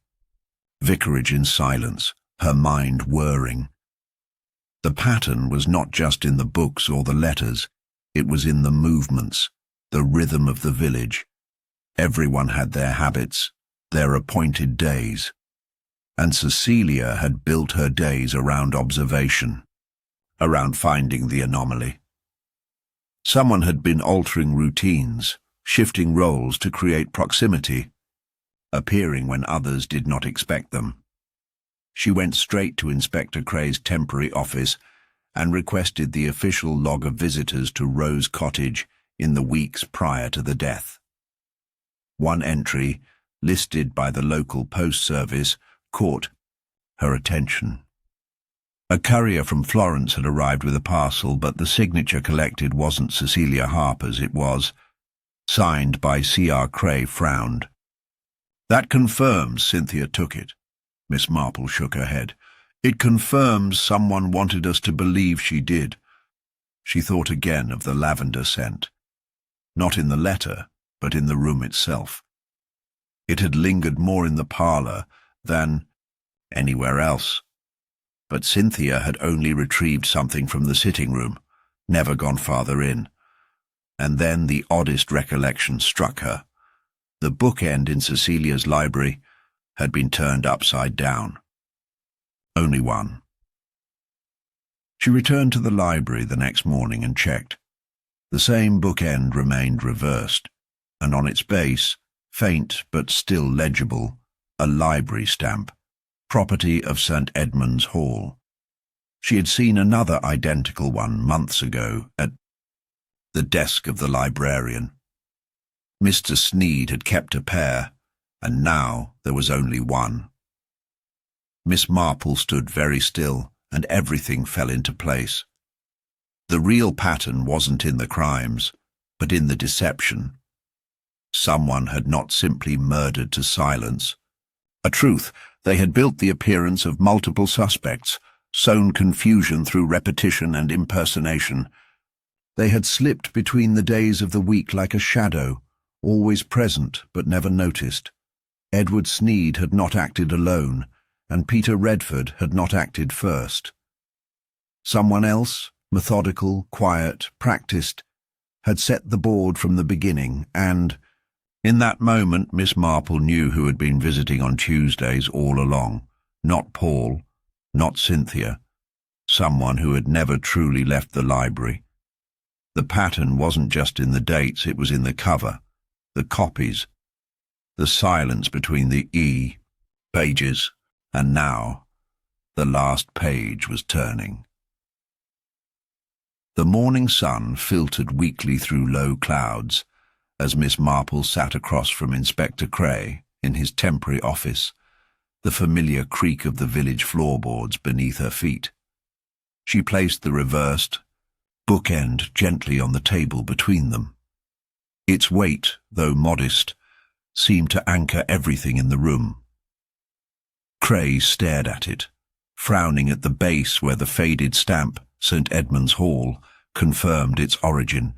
vicarage in silence, her mind whirring. The pattern was not just in the books or the letters, it was in the movements, the rhythm of the village. Everyone had their habits, their appointed days. And Cecilia had built her days around observation, around finding the anomaly. Someone had been altering routines, shifting roles to create proximity, appearing when others did not expect them. She went straight to Inspector Cray's temporary office and requested the official log of visitors to Rose Cottage in the weeks prior to the death. One entry, listed by the local post service, caught her attention. A courier from Florence had arrived with a parcel, but the signature collected wasn't Cecilia Harper's, it was. Signed by C.R. Cray frowned. "That confirms Cynthia took it." Miss Marple shook her head. "It confirms someone wanted us to believe she did." She thought again of the lavender scent. Not in the letter, but in the room itself. It had lingered more in the parlour than anywhere else. But Cynthia had only retrieved something from the sitting room, never gone farther in. And then the oddest recollection struck her. The bookend in Cecilia's library had been turned upside down. Only one. She returned to the library the next morning and checked. The same bookend remained reversed, and on its base, faint but still legible, a library stamp, property of St. Edmund's Hall. She had seen another identical one months ago at the desk of the librarian. Mr. Sneed had kept a pair, and now there was only one. Miss Marple stood very still, and everything fell into place. The real pattern wasn't in the crimes, but in the deception. Someone had not simply murdered to silence. A truth, they had built the appearance of multiple suspects, sown confusion through repetition and impersonation. They had slipped between the days of the week like a shadow, always present but never noticed. Edward Sneed had not acted alone, and Peter Redford had not acted first. Someone else, methodical, quiet, practiced, had set the board from the beginning, and in that moment Miss Marple knew who had been visiting on Tuesdays all along. Not Paul, not Cynthia. Someone who had never truly left the library. The pattern wasn't just in the dates, it was in the cover, the copies, the silence between the pages, and now the last page was turning. The morning sun filtered weakly through low clouds as Miss Marple sat across from Inspector Cray in his temporary office, the familiar creak of the village floorboards beneath her feet. She placed the reversed bookend gently on the table between them. Its weight, though modest, seemed to anchor everything in the room. Cray stared at it, frowning at the base where the faded stamp, St. Edmund's Hall, confirmed its origin.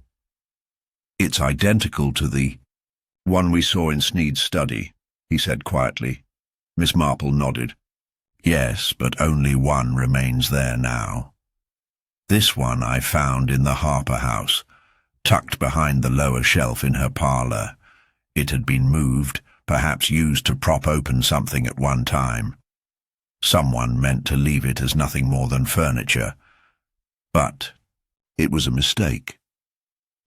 "It's identical to the one we saw in Sneed's study," he said quietly. Miss Marple nodded. "Yes, but only one remains there now. This one I found in the Harper house, tucked behind the lower shelf in her parlour. It had been moved, perhaps used to prop open something at one time. Someone meant to leave it as nothing more than furniture. But it was a mistake."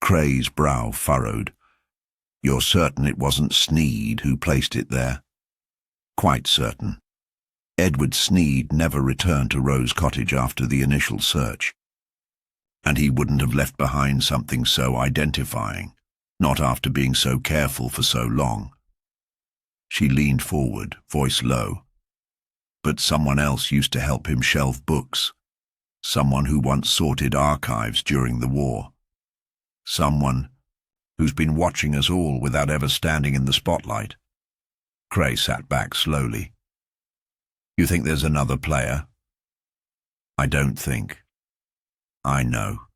Cray's brow furrowed. "You're certain it wasn't Sneed who placed it there?" "Quite certain. Edward Sneed never returned to Rose Cottage after the initial search. And he wouldn't have left behind something so identifying, not after being so careful for so long." She leaned forward, voice low. "But someone else used to help him shelve books. Someone who once sorted archives during the war. Someone who's been watching us all without ever standing in the spotlight." Cray sat back slowly. "You think there's another player?" "I don't think. I know."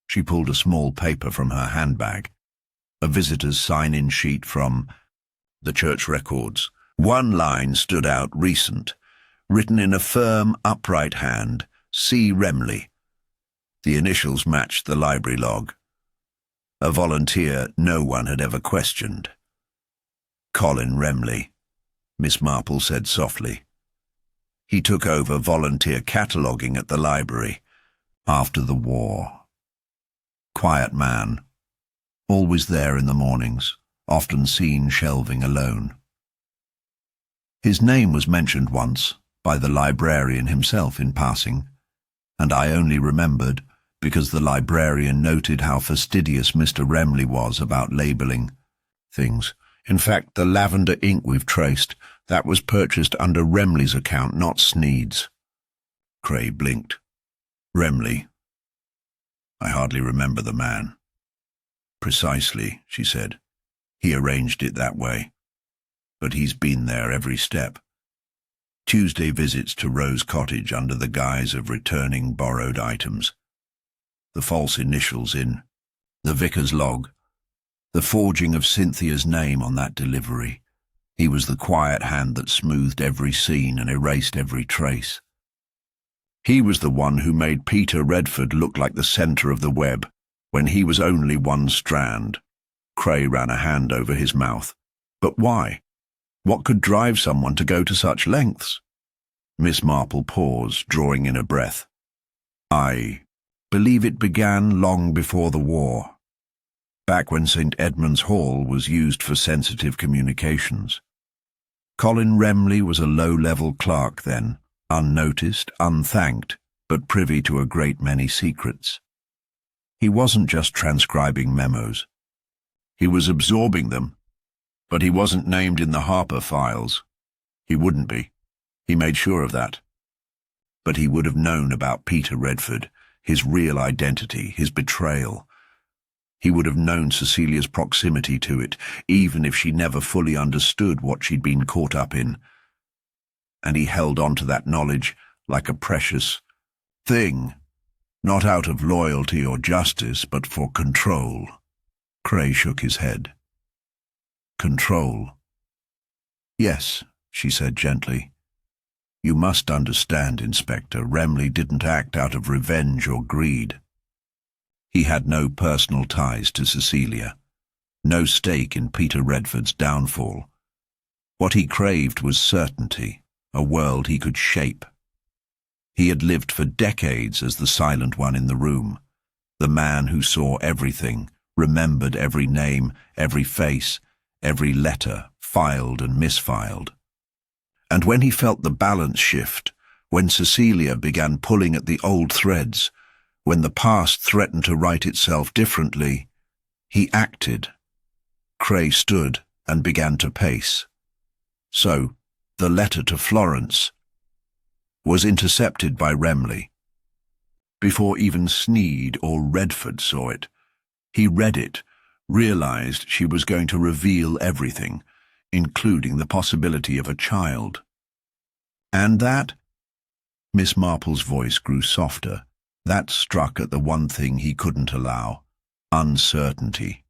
She pulled a small paper from her handbag, a visitor's sign-in sheet from the church records. One line stood out, recent, written in a firm, upright hand, C. Remley. The initials matched the library log. A volunteer no one had ever questioned. "Colin Remley," Miss Marple said softly. "He took over volunteer cataloguing at the library after the war. Quiet man, always there in the mornings, often seen shelving alone." His name was mentioned once by the librarian himself in passing, and I only remembered because the librarian noted how fastidious Mr. Remley was about labelling things. In fact, the lavender ink we've traced, that was purchased under Remley's account, not Sneed's. Cray blinked. Remley. I hardly remember the man. Precisely, she said. He arranged it that way. But he's been there every step. Tuesday visits to Rose Cottage under the guise of returning borrowed items. The false initials in the vicar's log. The forging of Cynthia's name on that delivery. He was the quiet hand that smoothed every scene and erased every trace. He was the one who made Peter Redford look like the centre of the web, when he was only one strand. Cray ran a hand over his mouth. But why? What could drive someone to go to such lengths? Miss Marple paused, drawing in a breath. I believe it began long before the war, back when St. Edmund's Hall was used for sensitive communications. Colin Remley was a low-level clerk then, unnoticed, unthanked, but privy to a great many secrets. He wasn't just transcribing memos. He was absorbing them, but he wasn't named in the Harper files. He wouldn't be. He made sure of that. But he would have known about Peter Redford, his real identity, his betrayal. He would have known Cecilia's proximity to it, even if she never fully understood what she'd been caught up in. And he held on to that knowledge like a precious thing, not out of loyalty or justice, but for control. Cray shook his head. Control. Yes, she said gently. You must understand, Inspector, Remley didn't act out of revenge or greed. He had no personal ties to Cecilia, no stake in Peter Redford's downfall. What he craved was certainty, a world he could shape. He had lived for decades as the silent one in the room, the man who saw everything, remembered every name, every face, every letter, filed and misfiled. And when he felt the balance shift, when Cecilia began pulling at the old threads, when the past threatened to write itself differently, he acted. Cray stood and began to pace. So, the letter to Florence was intercepted by Remley. Before even Sneed or Redford saw it, he read it, realized she was going to reveal everything, including the possibility of a child. And that, Miss Marple's voice grew softer, that struck at the one thing he couldn't allow, uncertainty.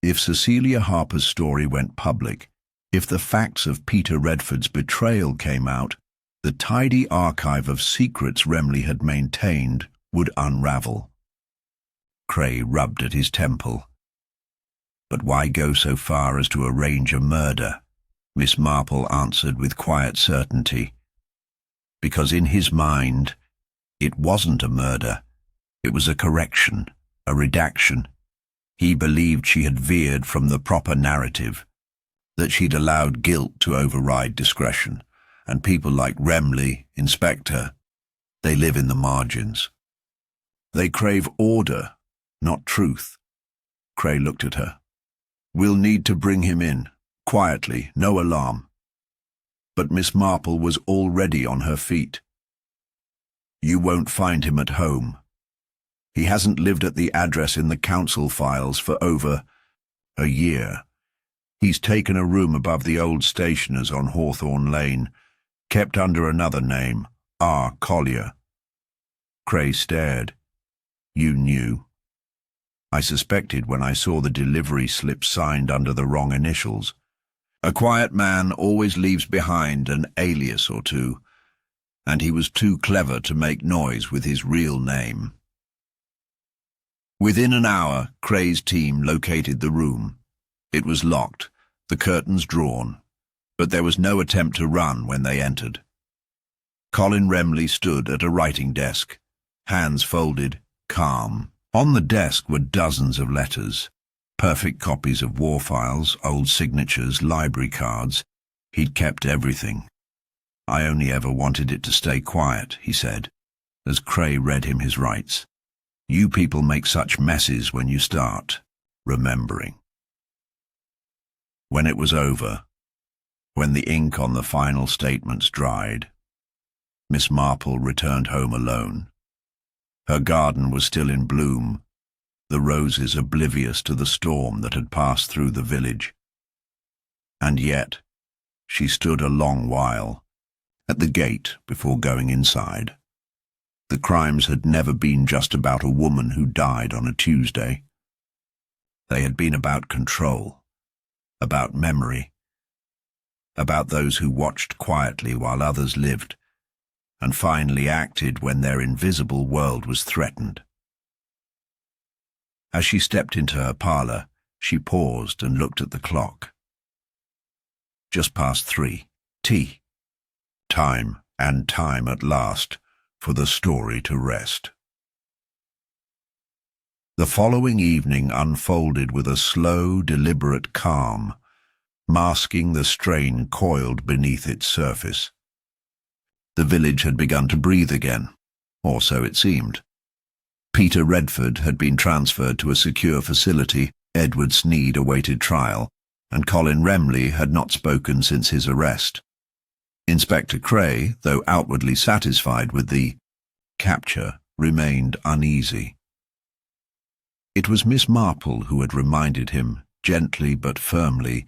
If Cecilia Harper's story went public, if the facts of Peter Redford's betrayal came out, the tidy archive of secrets Remley had maintained would unravel. Cray rubbed at his temple. But why go so far as to arrange a murder? Miss Marple answered with quiet certainty. Because in his mind, it wasn't a murder. It was a correction, a redaction. He believed she had veered from the proper narrative, that she'd allowed guilt to override discretion, and people like Remley, Inspector, they live in the margins. They crave order, not truth. Cray looked at her. We'll need to bring him in, quietly, no alarm. But Miss Marple was already on her feet. You won't find him at home. He hasn't lived at the address in the council files for over a year. He's taken a room above the old stationer's on Hawthorne Lane, kept under another name, R. Collier. Cray stared. You knew. I suspected when I saw the delivery slip signed under the wrong initials. A quiet man always leaves behind an alias or two, and he was too clever to make noise with his real name. Within an hour, Cray's team located the room. It was locked, the curtains drawn, but there was no attempt to run when they entered. Colin Remley stood at a writing desk, hands folded, calm. On the desk were dozens of letters, perfect copies of war files, old signatures, library cards. He'd kept everything. I only ever wanted it to stay quiet, he said, as Cray read him his rights. You people make such messes when you start remembering. When it was over, when the ink on the final statements dried, Miss Marple returned home alone. Her garden was still in bloom, the roses oblivious to the storm that had passed through the village. And yet, she stood a long while at the gate before going inside. The crimes had never been just about a woman who died on a Tuesday. They had been about control, about memory, about those who watched quietly while others lived, and finally acted when their invisible world was threatened. As she stepped into her parlour, she paused and looked at the clock. Just past 3. Tea. Time, and time at last, for the story to rest. The following evening unfolded with a slow, deliberate calm, masking the strain coiled beneath its surface. The village had begun to breathe again, or so it seemed. Peter Redford had been transferred to a secure facility, Edward Sneed awaited trial, and Colin Remley had not spoken since his arrest. Inspector Cray, though outwardly satisfied with the capture, remained uneasy. It was Miss Marple who had reminded him, gently but firmly,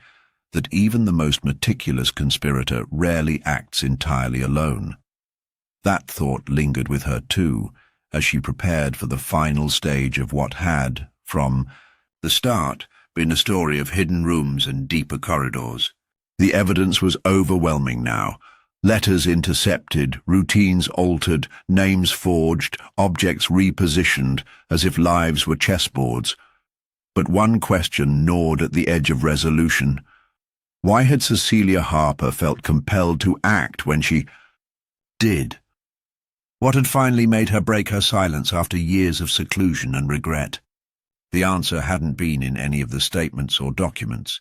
that even the most meticulous conspirator rarely acts entirely alone. That thought lingered with her too, as she prepared for the final stage of what had, from the start, been a story of hidden rooms and deeper corridors. The evidence was overwhelming now. Letters intercepted, routines altered, names forged, objects repositioned, as if lives were chessboards. But one question gnawed at the edge of resolution. Why had Cecilia Harper felt compelled to act when she did? What had finally made her break her silence after years of seclusion and regret? The answer hadn't been in any of the statements or documents.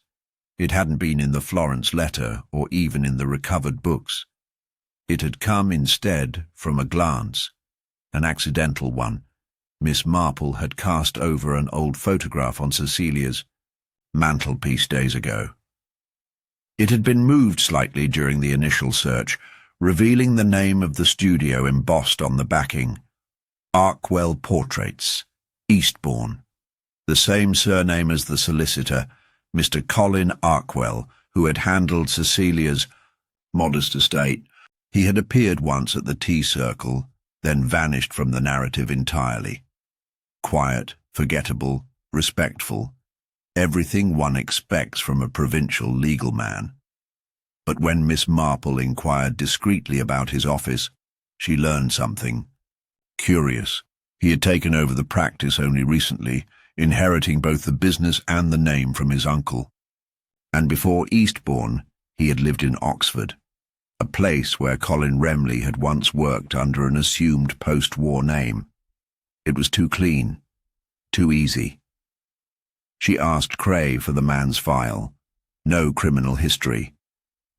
It hadn't been in the Florence letter or even in the recovered books. It had come instead from a glance, an accidental one. Miss Marple had cast over an old photograph on Cecilia's mantelpiece days ago. It had been moved slightly during the initial search, revealing the name of the studio embossed on the backing. Arkwell Portraits, Eastbourne. The same surname as the solicitor, Mr. Colin Arkwell, who had handled Cecilia's modest estate. He had appeared once at the tea circle, then vanished from the narrative entirely. Quiet, forgettable, respectful, everything one expects from a provincial legal man. But when Miss Marple inquired discreetly about his office, she learned something. Curious, he had taken over the practice only recently, inheriting both the business and the name from his uncle. And before Eastbourne, he had lived in Oxford, a place where Colin Remley had once worked under an assumed post-war name. It was too clean, too easy. She asked Cray for the man's file. No criminal history,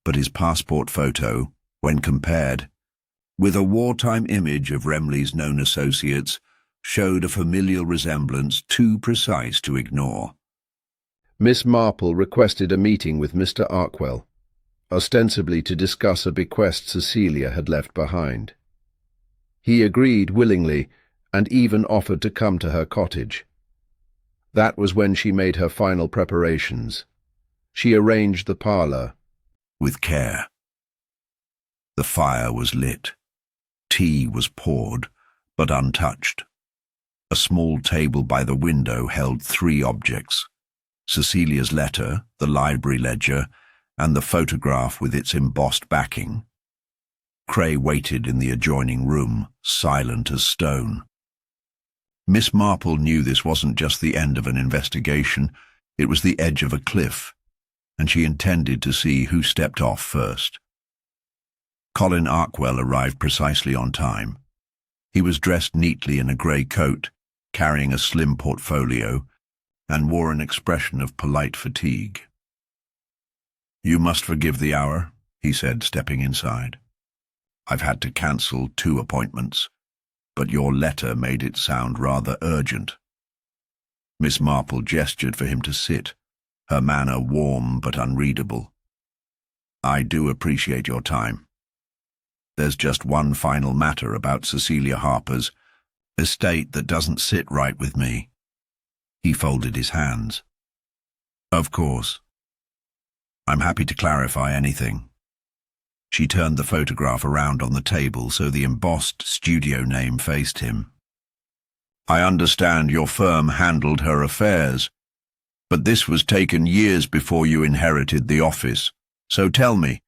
but his passport photo, when compared with a wartime image of Remley's known associates, showed a familial resemblance too precise to ignore. Miss Marple requested a meeting with Mr. Arkwell, ostensibly to discuss a bequest Cecilia had left behind. He agreed willingly and even offered to come to her cottage. That was when she made her final preparations. She arranged the parlour with care. The fire was lit. Tea was poured, but untouched. A small table by the window held 3 objects: Cecilia's letter, the library ledger, and the photograph with its embossed backing. Cray waited in the adjoining room, silent as stone. Miss Marple knew this wasn't just the end of an investigation, it was the edge of a cliff, and she intended to see who stepped off first. Colin Arkwell arrived precisely on time. He was dressed neatly in a grey coat, carrying a slim portfolio, and wore an expression of polite fatigue. "You must forgive the hour," he said, stepping inside. "I've had to cancel 2 appointments, but your letter made it sound rather urgent." Miss Marple gestured for him to sit, her manner warm but unreadable. "I do appreciate your time. There's just one final matter about Cecilia Harper's estate that doesn't sit right with me." He folded his hands. "Of course. I'm happy to clarify anything." She turned the photograph around on the table so the embossed studio name faced him. "I understand your firm handled her affairs, but this was taken years before you inherited the office. So tell me,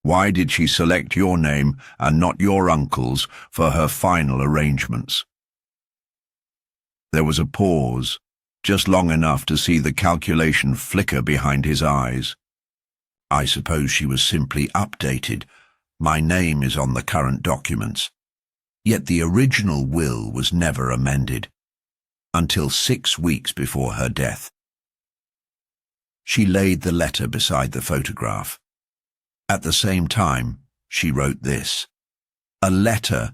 why did she select your name and not your uncle's for her final arrangements?" There was a pause, just long enough to see the calculation flicker behind his eyes. "I suppose she was simply updated. My name is on the current documents. Yet the original will was never amended, until 6 weeks before her death." She laid the letter beside the photograph. At the same time, she wrote this. A letter,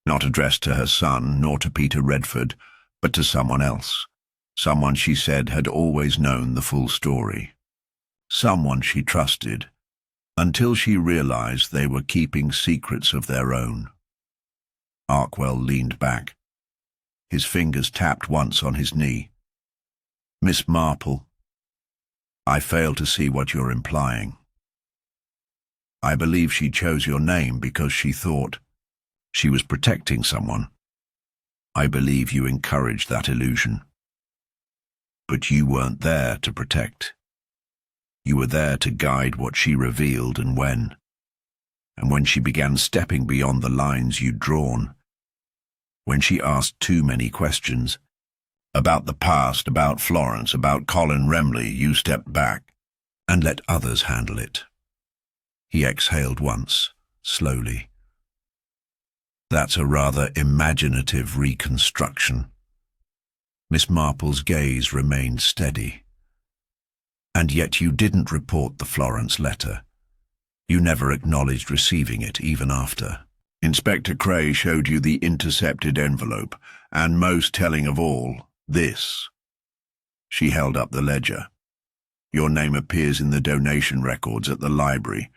not addressed to her son nor to Peter Redford, but to someone else. Someone she said had always known the full story. Someone she trusted, until she realized they were keeping secrets of their own. Arkwell leaned back. His fingers tapped once on his knee. "Miss Marple, I fail to see what you're implying. I believe she chose your name because she thought she was protecting someone. I believe you encouraged that illusion. But you weren't there to protect. You were there to guide what she revealed and when. And when she began stepping beyond the lines you'd drawn, when she asked too many questions, about the past, about Florence, about Colin Remley, you stepped back and let others handle it." He exhaled once, slowly. "That's a rather imaginative reconstruction." Miss Marple's gaze remained steady. "And yet you didn't report the Florence letter. You never acknowledged receiving it, even after. Inspector Cray showed you the intercepted envelope, and most telling of all, this." She held up the ledger. "Your name appears in the donation records at the library.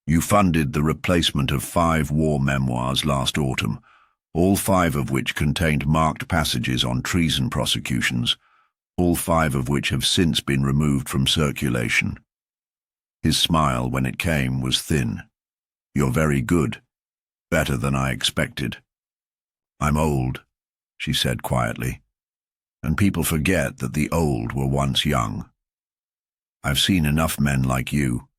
You funded the replacement of 5 war memoirs last autumn, all 5 of which contained marked passages on treason prosecutions, all 5 of which have since been removed from circulation." His smile, when it came, was thin. "You're very good. Better than I expected." "I'm old," she said quietly, "and people forget that the old were once young. I've seen enough men like you,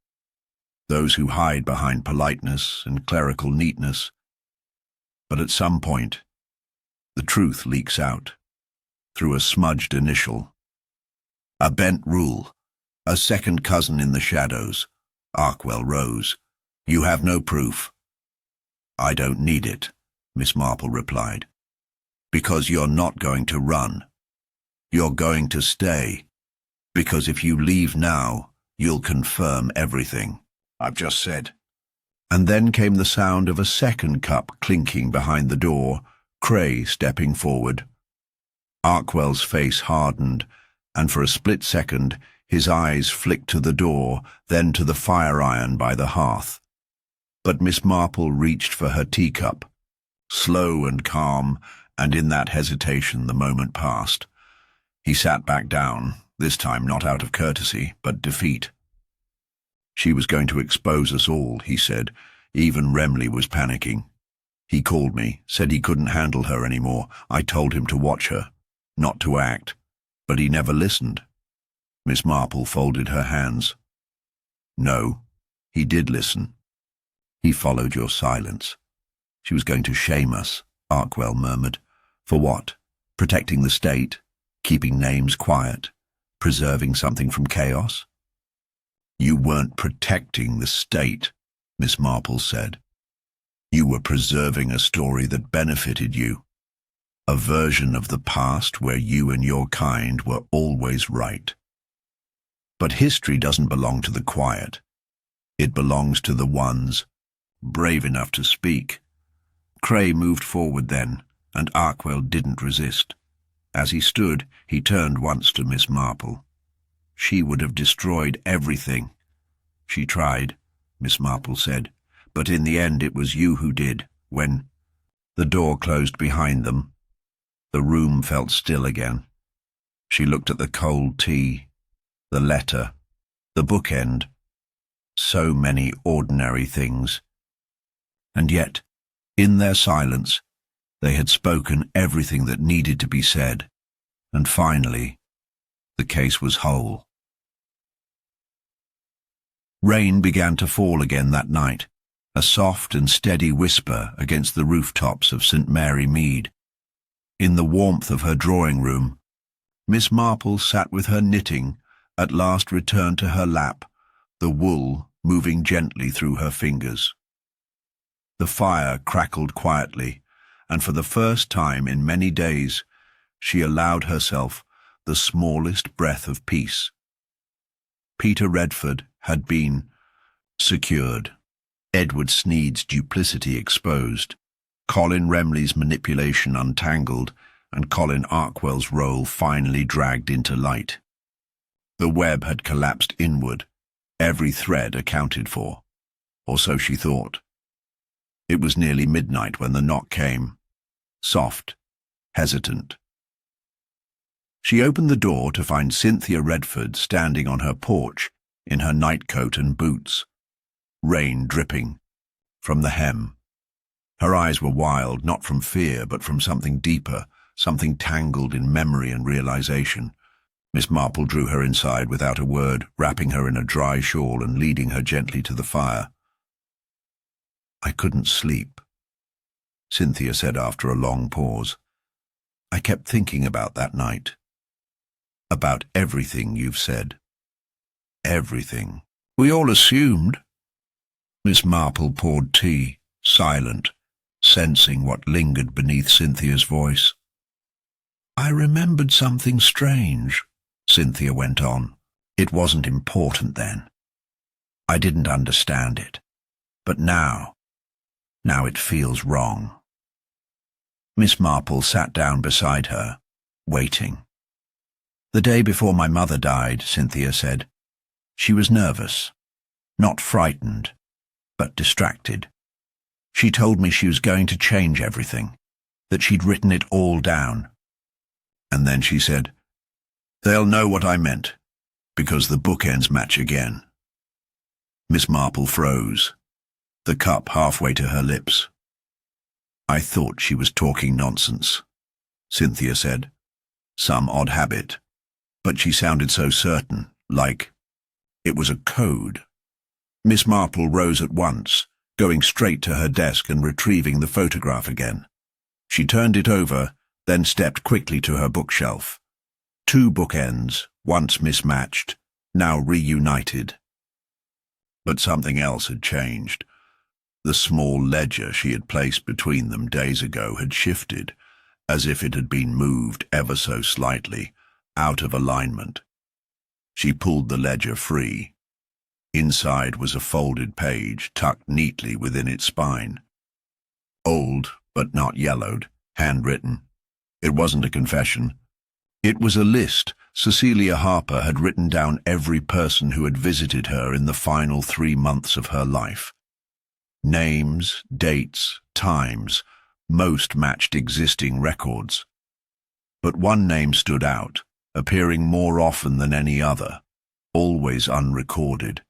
those who hide behind politeness and clerical neatness. But at some point, the truth leaks out, through a smudged initial. A bent rule, a second cousin in the shadows." Arkwell rose. "You have no proof." "I don't need it," Miss Marple replied. "Because you're not going to run. You're going to stay. Because if you leave now, you'll confirm everything I've just said." And then came the sound of a second cup clinking behind the door, Cray stepping forward. Arkwell's face hardened, and for a split second his eyes flicked to the door, then to the fire iron by the hearth. But Miss Marple reached for her teacup, slow and calm, and in that hesitation the moment passed. He sat back down, this time not out of courtesy, but defeat. "She was going to expose us all," he said. "Even Remley was panicking. He called me, said he couldn't handle her anymore. I told him to watch her, not to act, but he never listened." Miss Marple folded her hands. "No, he did listen. He followed your silence." "She was going to shame us," Arkwell murmured. "For what? Protecting the state? Keeping names quiet? Preserving something from chaos?" "You weren't protecting the state," Miss Marple said. "You were preserving a story that benefited you. A version of the past where you and your kind were always right. But history doesn't belong to the quiet. It belongs to the ones brave enough to speak." Cray moved forward then, and Arkwell didn't resist. As he stood, he turned once to Miss Marple. "She would have destroyed everything." "She tried," Miss Marple said, But in the end it was you who did. When the door closed behind them, the room felt still again. She looked at the cold tea, the letter, the bookend. So many ordinary things. And yet, in their silence, they had spoken everything that needed to be said. And finally, the case was whole. Rain began to fall again that night, a soft and steady whisper against the rooftops of St. Mary Mead. In the warmth of her drawing room, Miss Marple sat with her knitting, at last returned to her lap, the wool moving gently through her fingers. The fire crackled quietly, and for the first time in many days, she allowed herself the smallest breath of peace. Peter Redford had been secured, Edward Sneed's duplicity exposed, Colin Remley's manipulation untangled, and Colin Arkwell's role finally dragged into light. The web had collapsed inward, every thread accounted for, or so she thought. It was nearly midnight when the knock came, soft, hesitant. She opened the door to find Cynthia Redford standing on her porch in her nightcoat and boots, rain dripping from the hem. Her eyes were wild, not from fear, but from something deeper, something tangled in memory and realization. Miss Marple drew her inside without a word, wrapping her in a dry shawl and leading her gently to the fire. "I couldn't sleep," Cynthia said after a long pause. "I kept thinking about that night. About everything you've said. Everything. We all assumed." Miss Marple poured tea, silent, sensing what lingered beneath Cynthia's voice. "I remembered something strange," Cynthia went on. "It wasn't important then. I didn't understand it. But now it feels wrong." Miss Marple sat down beside her, waiting. "The day before my mother died," Cynthia said, "she was nervous, not frightened, but distracted. She told me she was going to change everything, that she'd written it all down. And then she said, 'They'll know what I meant, because the bookends match again.'" Miss Marple froze, the cup halfway to her lips. "I thought she was talking nonsense," Cynthia said. "Some odd habit. But she sounded so certain, like it was a code." Miss Marple rose at once, going straight to her desk and retrieving the photograph again. She turned it over, then stepped quickly to her bookshelf. Two bookends, once mismatched, now reunited. But something else had changed. The small ledger she had placed between them days ago had shifted, as if it had been moved ever so slightly, out of alignment. She pulled the ledger free. Inside was a folded page tucked neatly within its spine. Old, but not yellowed, handwritten. It wasn't a confession. It was a list. Cecilia Harper had written down every person who had visited her in the final 3 months of her life. Names, dates, times, most matched existing records. But one name stood out, appearing more often than any other, always unrecorded,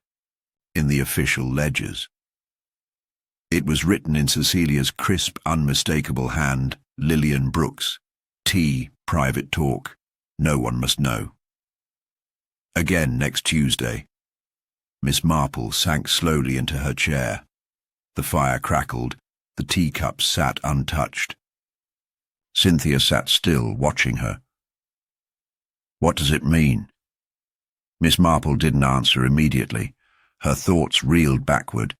in the official ledgers. It was written in Cecilia's crisp, unmistakable hand, "Lillian Brooks, T, private talk, no one must know." Again next Tuesday. Miss Marple sank slowly into her chair. The fire crackled, the teacups sat untouched. Cynthia sat still, watching her. "What does it mean?" Miss Marple didn't answer immediately. Her thoughts reeled backward.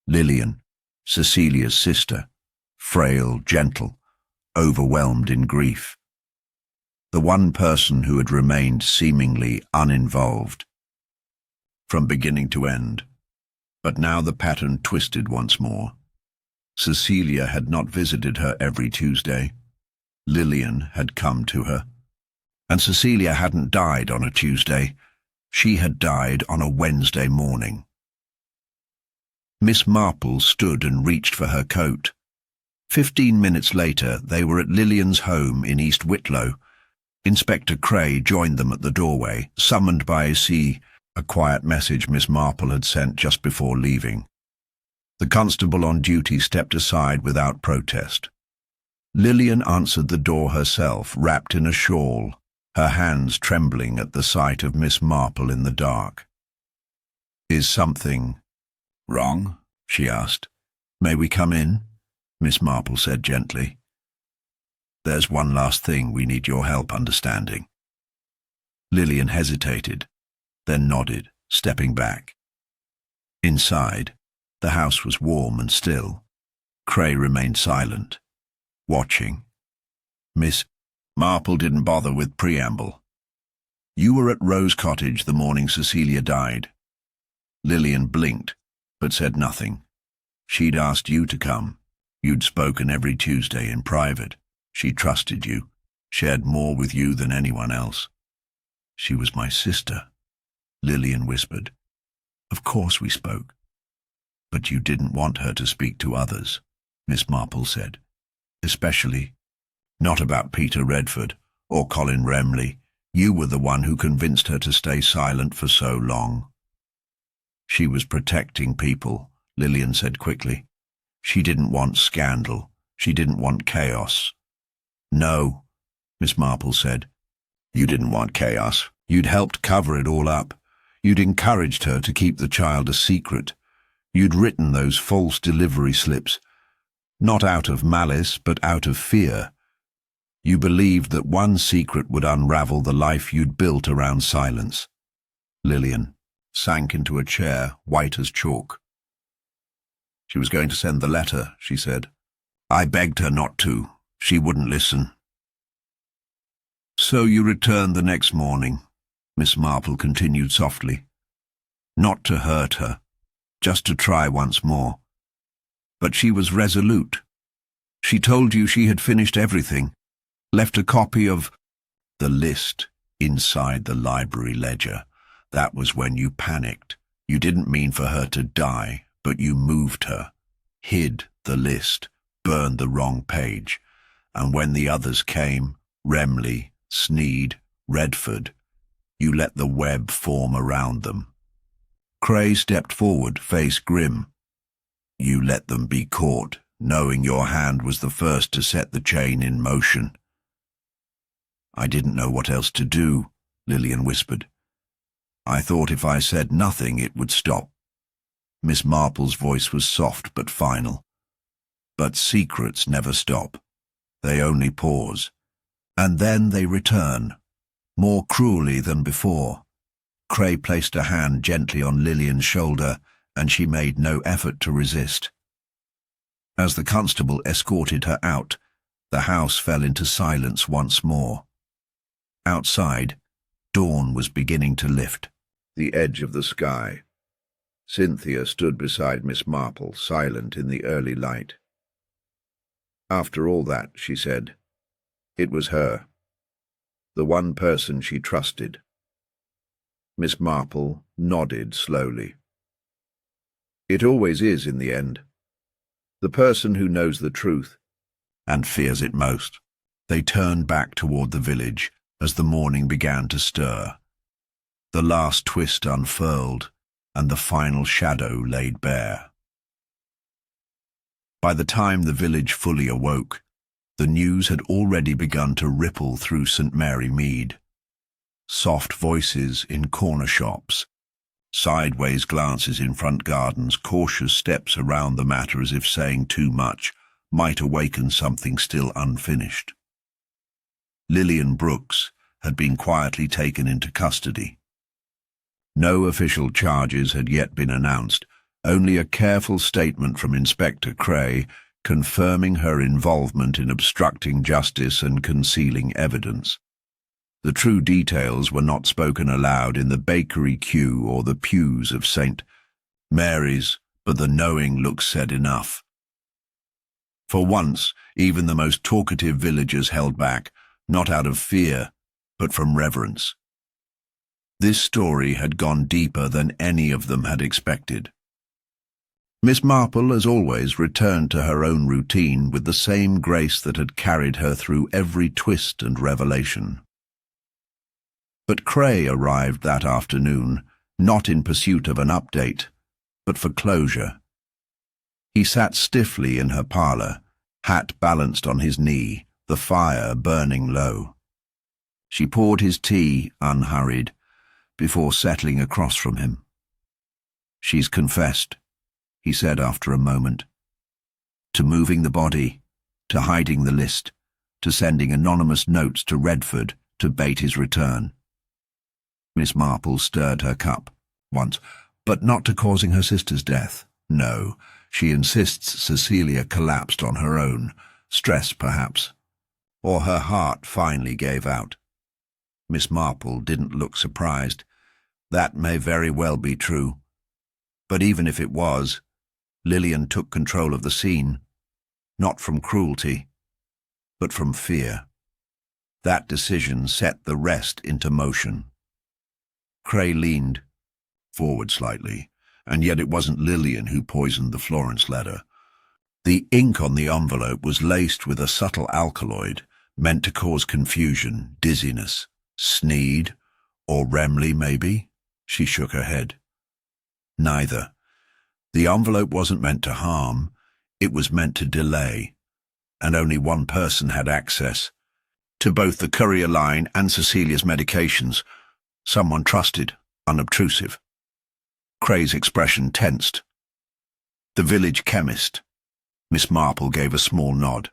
Lillian, Cecilia's sister, frail, gentle, overwhelmed in grief. The one person who had remained seemingly uninvolved, from beginning to end. But now the pattern twisted once more. Cecilia had not visited her every Tuesday. Lillian had come to her. And Cecilia hadn't died on a Tuesday. She had died on a Wednesday morning. Miss Marple stood and reached for her coat. 15 minutes later, they were at Lillian's home in East Whitlow. Inspector Cray joined them at the doorway, summoned by a quiet message Miss Marple had sent just before leaving. The constable on duty stepped aside without protest. Lillian answered the door herself, wrapped in a shawl, her hands trembling at the sight of Miss Marple in the dark. "Is something wrong?" she asked. "May we come in?" Miss Marple said gently. "There's one last thing we need your help understanding." Lillian hesitated, then nodded, stepping back. Inside, the house was warm and still. Cray remained silent, watching. Miss Marple didn't bother with preamble. "You were at Rose Cottage the morning Cecilia died." Lillian blinked, but said nothing. "She'd asked you to come. You'd spoken every Tuesday in private. She trusted you, shared more with you than anyone else." "She was my sister," Lillian whispered. "Of course we spoke." "But you didn't want her to speak to others," Miss Marple said. "Especially not about Peter Redford or Colin Remley. You were the one who convinced her to stay silent for so long." "She was protecting people," Lillian said quickly. "She didn't want scandal. She didn't want chaos." "No," Miss Marple said. "You didn't want chaos. You'd helped cover it all up. You'd encouraged her to keep the child a secret. You'd written those false delivery slips, not out of malice, but out of fear. You believed that one secret would unravel the life you'd built around silence." Lillian sank into a chair, white as chalk. "She was going to send the letter," she said. "I begged her not to. She wouldn't listen." "So you returned the next morning," Miss Marple continued softly. "Not to hurt her, just to try once more. But she was resolute. She told you she had finished everything, left a copy of the list inside the library ledger. That was when you panicked. You didn't mean for her to die, but you moved her, hid the list, burned the wrong page. And when the others came, Remley, Sneed, Redford, you let the web form around them." Cray stepped forward, face grim. "You let them be caught, knowing your hand was the first to set the chain in motion." "I didn't know what else to do," Lillian whispered. "I thought if I said nothing it would stop." Miss Marple's voice was soft but final. "But secrets never stop. They only pause. And then they return, more cruelly than before." Cray placed a hand gently on Lillian's shoulder, and she made no effort to resist. As the constable escorted her out, the house fell into silence once more. Outside, dawn was beginning to lift, the edge of the sky. Cynthia stood beside Miss Marple, silent in the early light. "After all that," she said, "it was her. The one person she trusted." Miss Marple nodded slowly. "It always is in the end. The person who knows the truth and fears it most." They turned back toward the village as the morning began to stir. The last twist unfurled, and the final shadow laid bare. By the time the village fully awoke, the news had already begun to ripple through St. Mary Mead. Soft voices in corner shops, sideways glances in front gardens, cautious steps around the matter as if saying too much might awaken something still unfinished. Lillian Brooks had been quietly taken into custody. No official charges had yet been announced, only a careful statement from Inspector Cray confirming her involvement in obstructing justice and concealing evidence. The true details were not spoken aloud in the bakery queue or the pews of St. Mary's, but the knowing look said enough. For once, even the most talkative villagers held back, not out of fear, but from reverence. This story had gone deeper than any of them had expected. Miss Marple, as always, returned to her own routine with the same grace that had carried her through every twist and revelation. But Cray arrived that afternoon, not in pursuit of an update, but for closure. He sat stiffly in her parlour, hat balanced on his knee, the fire burning low. She poured his tea, unhurried, before settling across from him. "She's confessed," he said after a moment. "To moving the body, to hiding the list, to sending anonymous notes to Redford to bait his return." Miss Marple stirred her cup once, but not to causing her sister's death. No, she insists Cecilia collapsed on her own, stress perhaps, or her heart finally gave out. Miss Marple didn't look surprised. That may very well be true. But even if it was, Lillian took control of the scene, not from cruelty, but from fear. That decision set the rest into motion. Cray leaned forward slightly, and yet it wasn't Lillian who poisoned the Florence letter. The ink on the envelope was laced with a subtle alkaloid, meant to cause confusion, dizziness. Sneed, or Remley, maybe? She shook her head. Neither. The envelope wasn't meant to harm, it was meant to delay, and only one person had access to both the courier line and Cecilia's medications. Someone trusted, unobtrusive. Cray's expression tensed. "The village chemist." Miss Marple gave a small nod.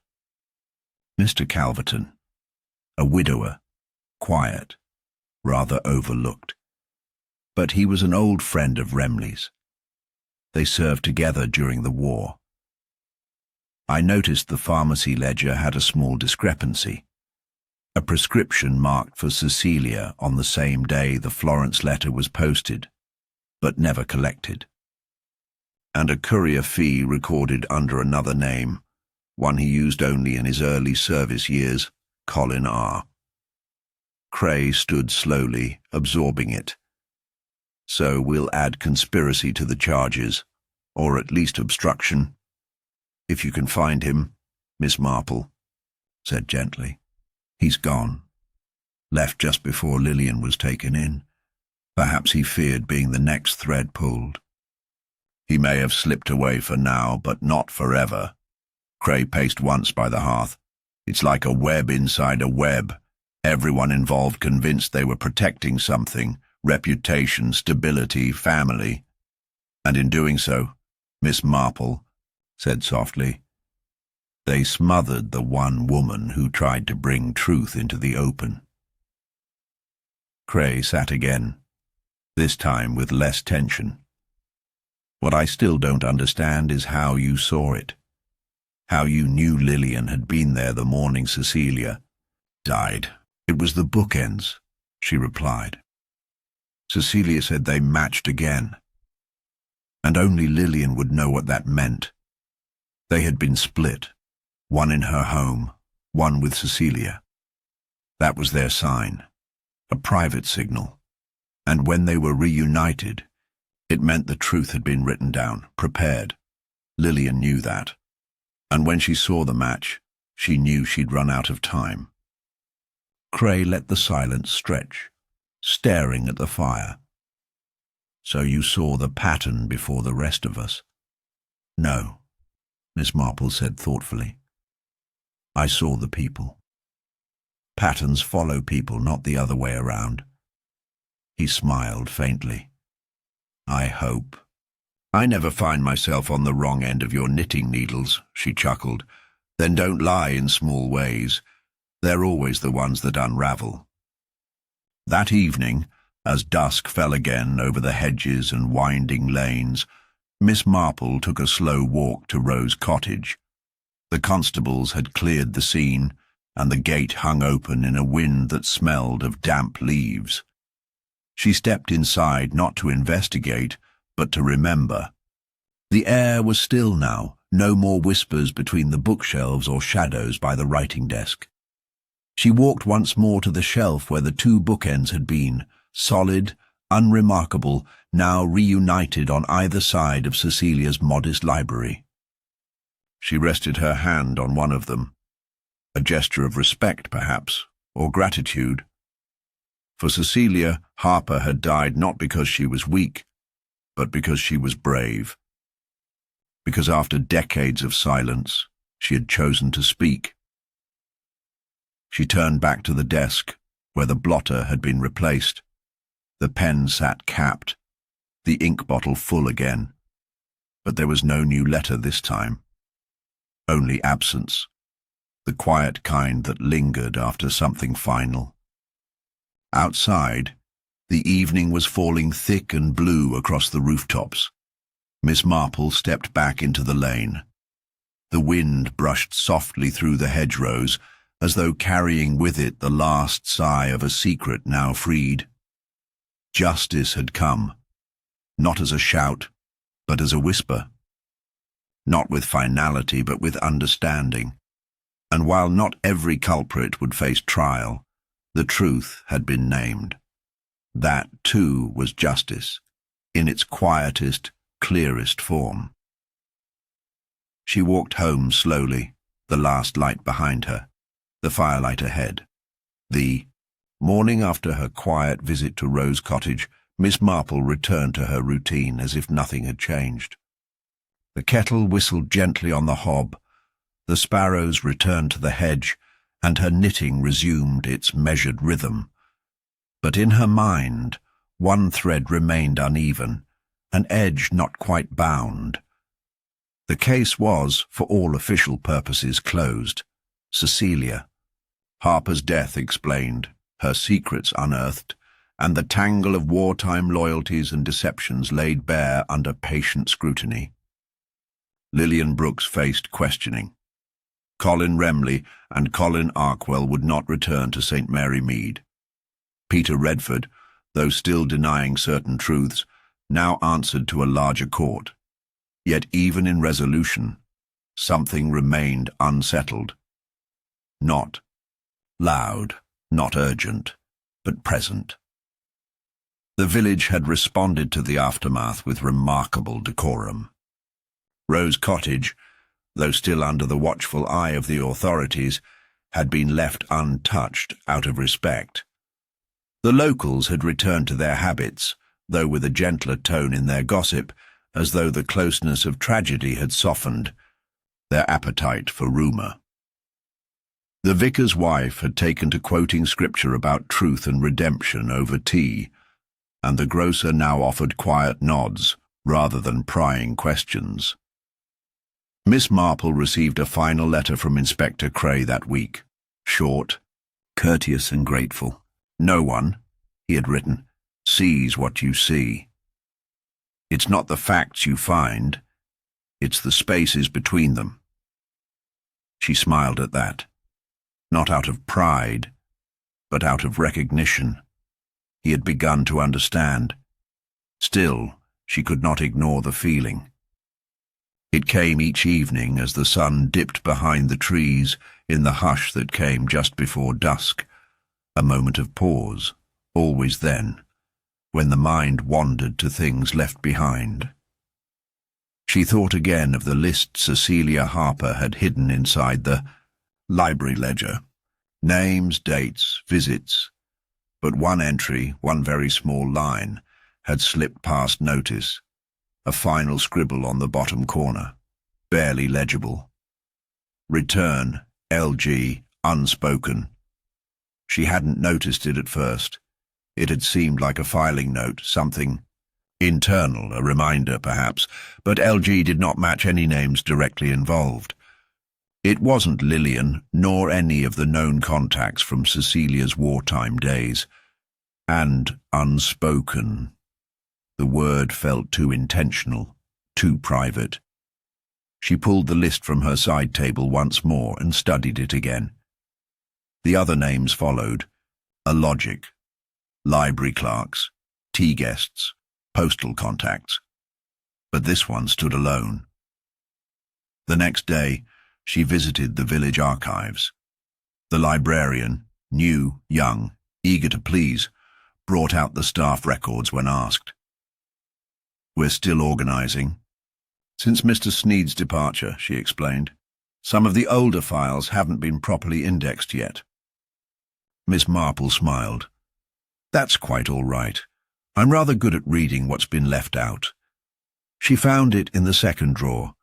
"Mr. Calverton, a widower, quiet, rather overlooked. But he was an old friend of Remley's. They served together during the war. I noticed the pharmacy ledger had a small discrepancy. A prescription marked for Cecilia on the same day the Florence letter was posted, but never collected. And a courier fee recorded under another name, one he used only in his early service years, Colin R. Cray stood slowly, absorbing it. "So we'll add conspiracy to the charges, or at least obstruction. If you can find him," Miss Marple said gently. "He's gone. Left just before Lillian was taken in. Perhaps he feared being the next thread pulled. He may have slipped away for now, but not forever." Cray paced once by the hearth. "It's like a web inside a web. Everyone involved convinced they were protecting something, reputation, stability, family. And in doing so," Miss Marple said softly, "they smothered the one woman who tried to bring truth into the open." Cray sat again, this time with less tension. "What I still don't understand is how you saw it. How you knew Lillian had been there the morning Cecilia died." "It was the bookends," she replied. "Cecilia said they matched again. And only Lillian would know what that meant. They had been split, one in her home, one with Cecilia. That was their sign, a private signal. And when they were reunited, it meant the truth had been written down, prepared. Lillian knew that. And when she saw the match, she knew she'd run out of time." Cray let the silence stretch, staring at the fire. "So you saw the pattern before the rest of us?" "No," Miss Marple said thoughtfully. "I saw the people. Patterns follow people, not the other way around." He smiled faintly. "I hope. I never find myself on the wrong end of your knitting needles," she chuckled. "Then don't lie in small ways. They're always the ones that unravel." That evening, as dusk fell again over the hedges and winding lanes, Miss Marple took a slow walk to Rose Cottage. The constables had cleared the scene, and the gate hung open in a wind that smelled of damp leaves. She stepped inside not to investigate, but to remember. The air was still now, no more whispers between the bookshelves or shadows by the writing desk. She walked once more to the shelf where the two bookends had been, solid, unremarkable, now reunited on either side of Cecilia's modest library. She rested her hand on one of them, a gesture of respect, perhaps, or gratitude. For Cecilia, Harper had died not because she was weak, but because she was brave. Because after decades of silence, she had chosen to speak. She turned back to the desk, where the blotter had been replaced. The pen sat capped, the ink bottle full again. But there was no new letter this time. Only absence, the quiet kind that lingered after something final. Outside, the evening was falling thick and blue across the rooftops. Miss Marple stepped back into the lane. The wind brushed softly through the hedgerows, as though carrying with it the last sigh of a secret now freed. Justice had come, not as a shout, but as a whisper. Not with finality, but with understanding. And while not every culprit would face trial, the truth had been named. That, too, was justice, in its quietest, clearest form. She walked home slowly, the last light behind her, the firelight ahead. The morning after her quiet visit to Rose Cottage, Miss Marple returned to her routine as if nothing had changed. The kettle whistled gently on the hob, the sparrows returned to the hedge, and her knitting resumed its measured rhythm. But in her mind, one thread remained uneven, an edge not quite bound. The case was, for all official purposes, closed. Cecilia. Harper's death explained, her secrets unearthed, and the tangle of wartime loyalties and deceptions laid bare under patient scrutiny. Lillian Brooks faced questioning. Colin Remley and Colin Arkwell would not return to St. Mary Mead. Peter Redford, though still denying certain truths, now answered to a larger court. Yet even in resolution, something remained unsettled. Not loud, not urgent, but present. The village had responded to the aftermath with remarkable decorum. Rose Cottage, though still under the watchful eye of the authorities, had been left untouched out of respect. The locals had returned to their habits, though with a gentler tone in their gossip, as though the closeness of tragedy had softened their appetite for rumour. The vicar's wife had taken to quoting scripture about truth and redemption over tea, and the grocer now offered quiet nods rather than prying questions. Miss Marple received a final letter from Inspector Cray that week. Short, courteous and grateful. "No one," he had written, "sees what you see. It's not the facts you find, it's the spaces between them." She smiled at that, not out of pride, but out of recognition. He had begun to understand. Still, she could not ignore the feeling. It came each evening as the sun dipped behind the trees in the hush that came just before dusk, a moment of pause, always then, when the mind wandered to things left behind. She thought again of the list Cecilia Harper had hidden inside the library ledger. Names, dates, visits. But one entry, one very small line, had slipped past notice. A final scribble on the bottom corner, barely legible. Return, LG, unspoken. She hadn't noticed it at first. It had seemed like a filing note, something internal, a reminder perhaps, but LG did not match any names directly involved. It wasn't Lillian, nor any of the known contacts from Cecilia's wartime days. And unspoken. The word felt too intentional, too private. She pulled the list from her side table once more and studied it again. The other names followed. A logic. Library clerks, tea guests, postal contacts. But this one stood alone. The next day, she visited the village archives. The librarian, new, young, eager to please, brought out the staff records when asked. "We're still organising. Since Mr. Sneed's departure," she explained, "some of the older files haven't been properly indexed yet." Miss Marple smiled. "That's quite all right. I'm rather good at reading what's been left out." She found it in the second drawer.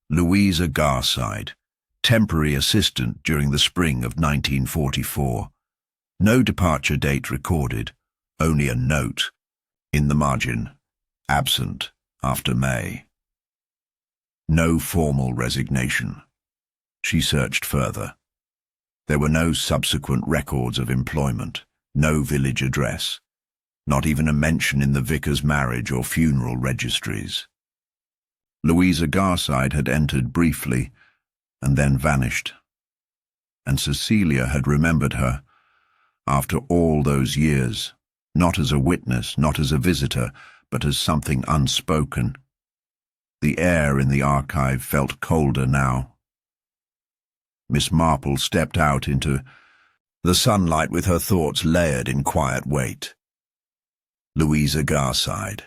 Louisa Garside, temporary assistant during the spring of 1944. No departure date recorded, only a note. In the margin, absent after May. No formal resignation. She searched further. There were no subsequent records of employment, no village address, not even a mention in the vicar's marriage or funeral registries. Louisa Garside had entered briefly and then vanished. And Cecilia had remembered her, after all those years, not as a witness, not as a visitor, but as something unspoken. The air in the archive felt colder now. Miss Marple stepped out into the sunlight with her thoughts layered in quiet weight. Louisa Garside.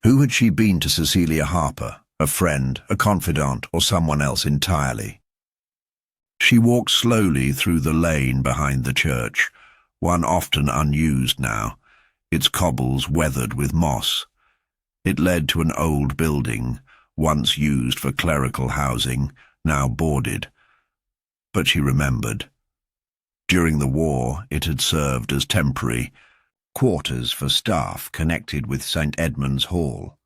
Who had she been to Cecilia Harper? A friend, a confidant, or someone else entirely? She walked slowly through the lane behind the church, one often unused now, its cobbles weathered with moss. It led to an old building, once used for clerical housing, now boarded. But she remembered. During the war, it had served as temporary quarters for staff connected with St. Edmund's Hall.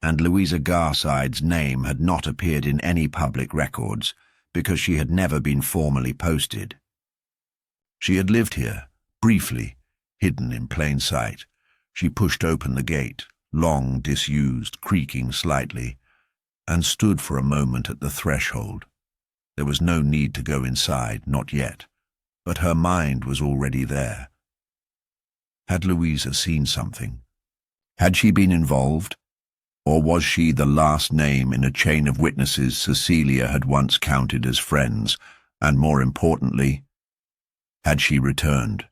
And Louisa Garside's name had not appeared in any public records because she had never been formally posted. She had lived here, briefly, hidden in plain sight. She pushed open the gate, long disused, creaking slightly, and stood for a moment at the threshold. There was no need to go inside, not yet, but her mind was already there. Had Louisa seen something? Had she been involved? Or was she the last name in a chain of witnesses Cecilia had once counted as friends, and more importantly, had she returned?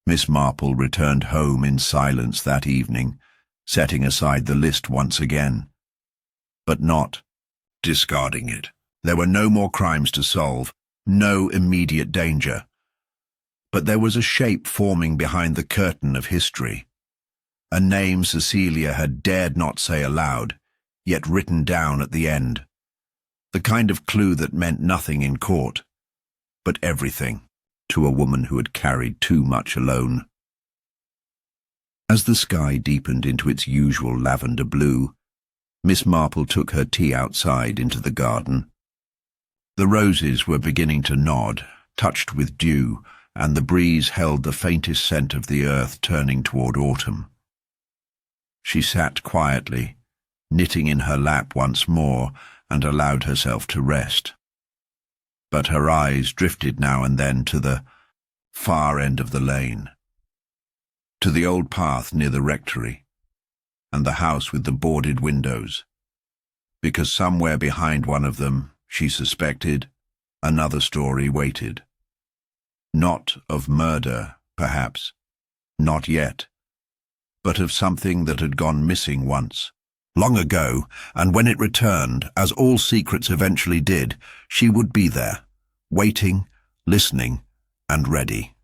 Miss Marple returned home in silence that evening, setting aside the list once again. But not discarding it. There were no more crimes to solve, no immediate danger. But there was a shape forming behind the curtain of history. A name Cecilia had dared not say aloud, yet written down at the end. The kind of clue that meant nothing in court, but everything to a woman who had carried too much alone. As the sky deepened into its usual lavender blue, Miss Marple took her tea outside into the garden. The roses were beginning to nod, touched with dew, and the breeze held the faintest scent of the earth turning toward autumn. She sat quietly, knitting in her lap once more, and allowed herself to rest. But her eyes drifted now and then to the far end of the lane, to the old path near the rectory, and the house with the boarded windows, because somewhere behind one of them, she suspected, another story waited. Not of murder, perhaps, not yet, but of something that had gone missing once, long ago, and when it returned, as all secrets eventually did, she would be there, waiting, listening, and ready.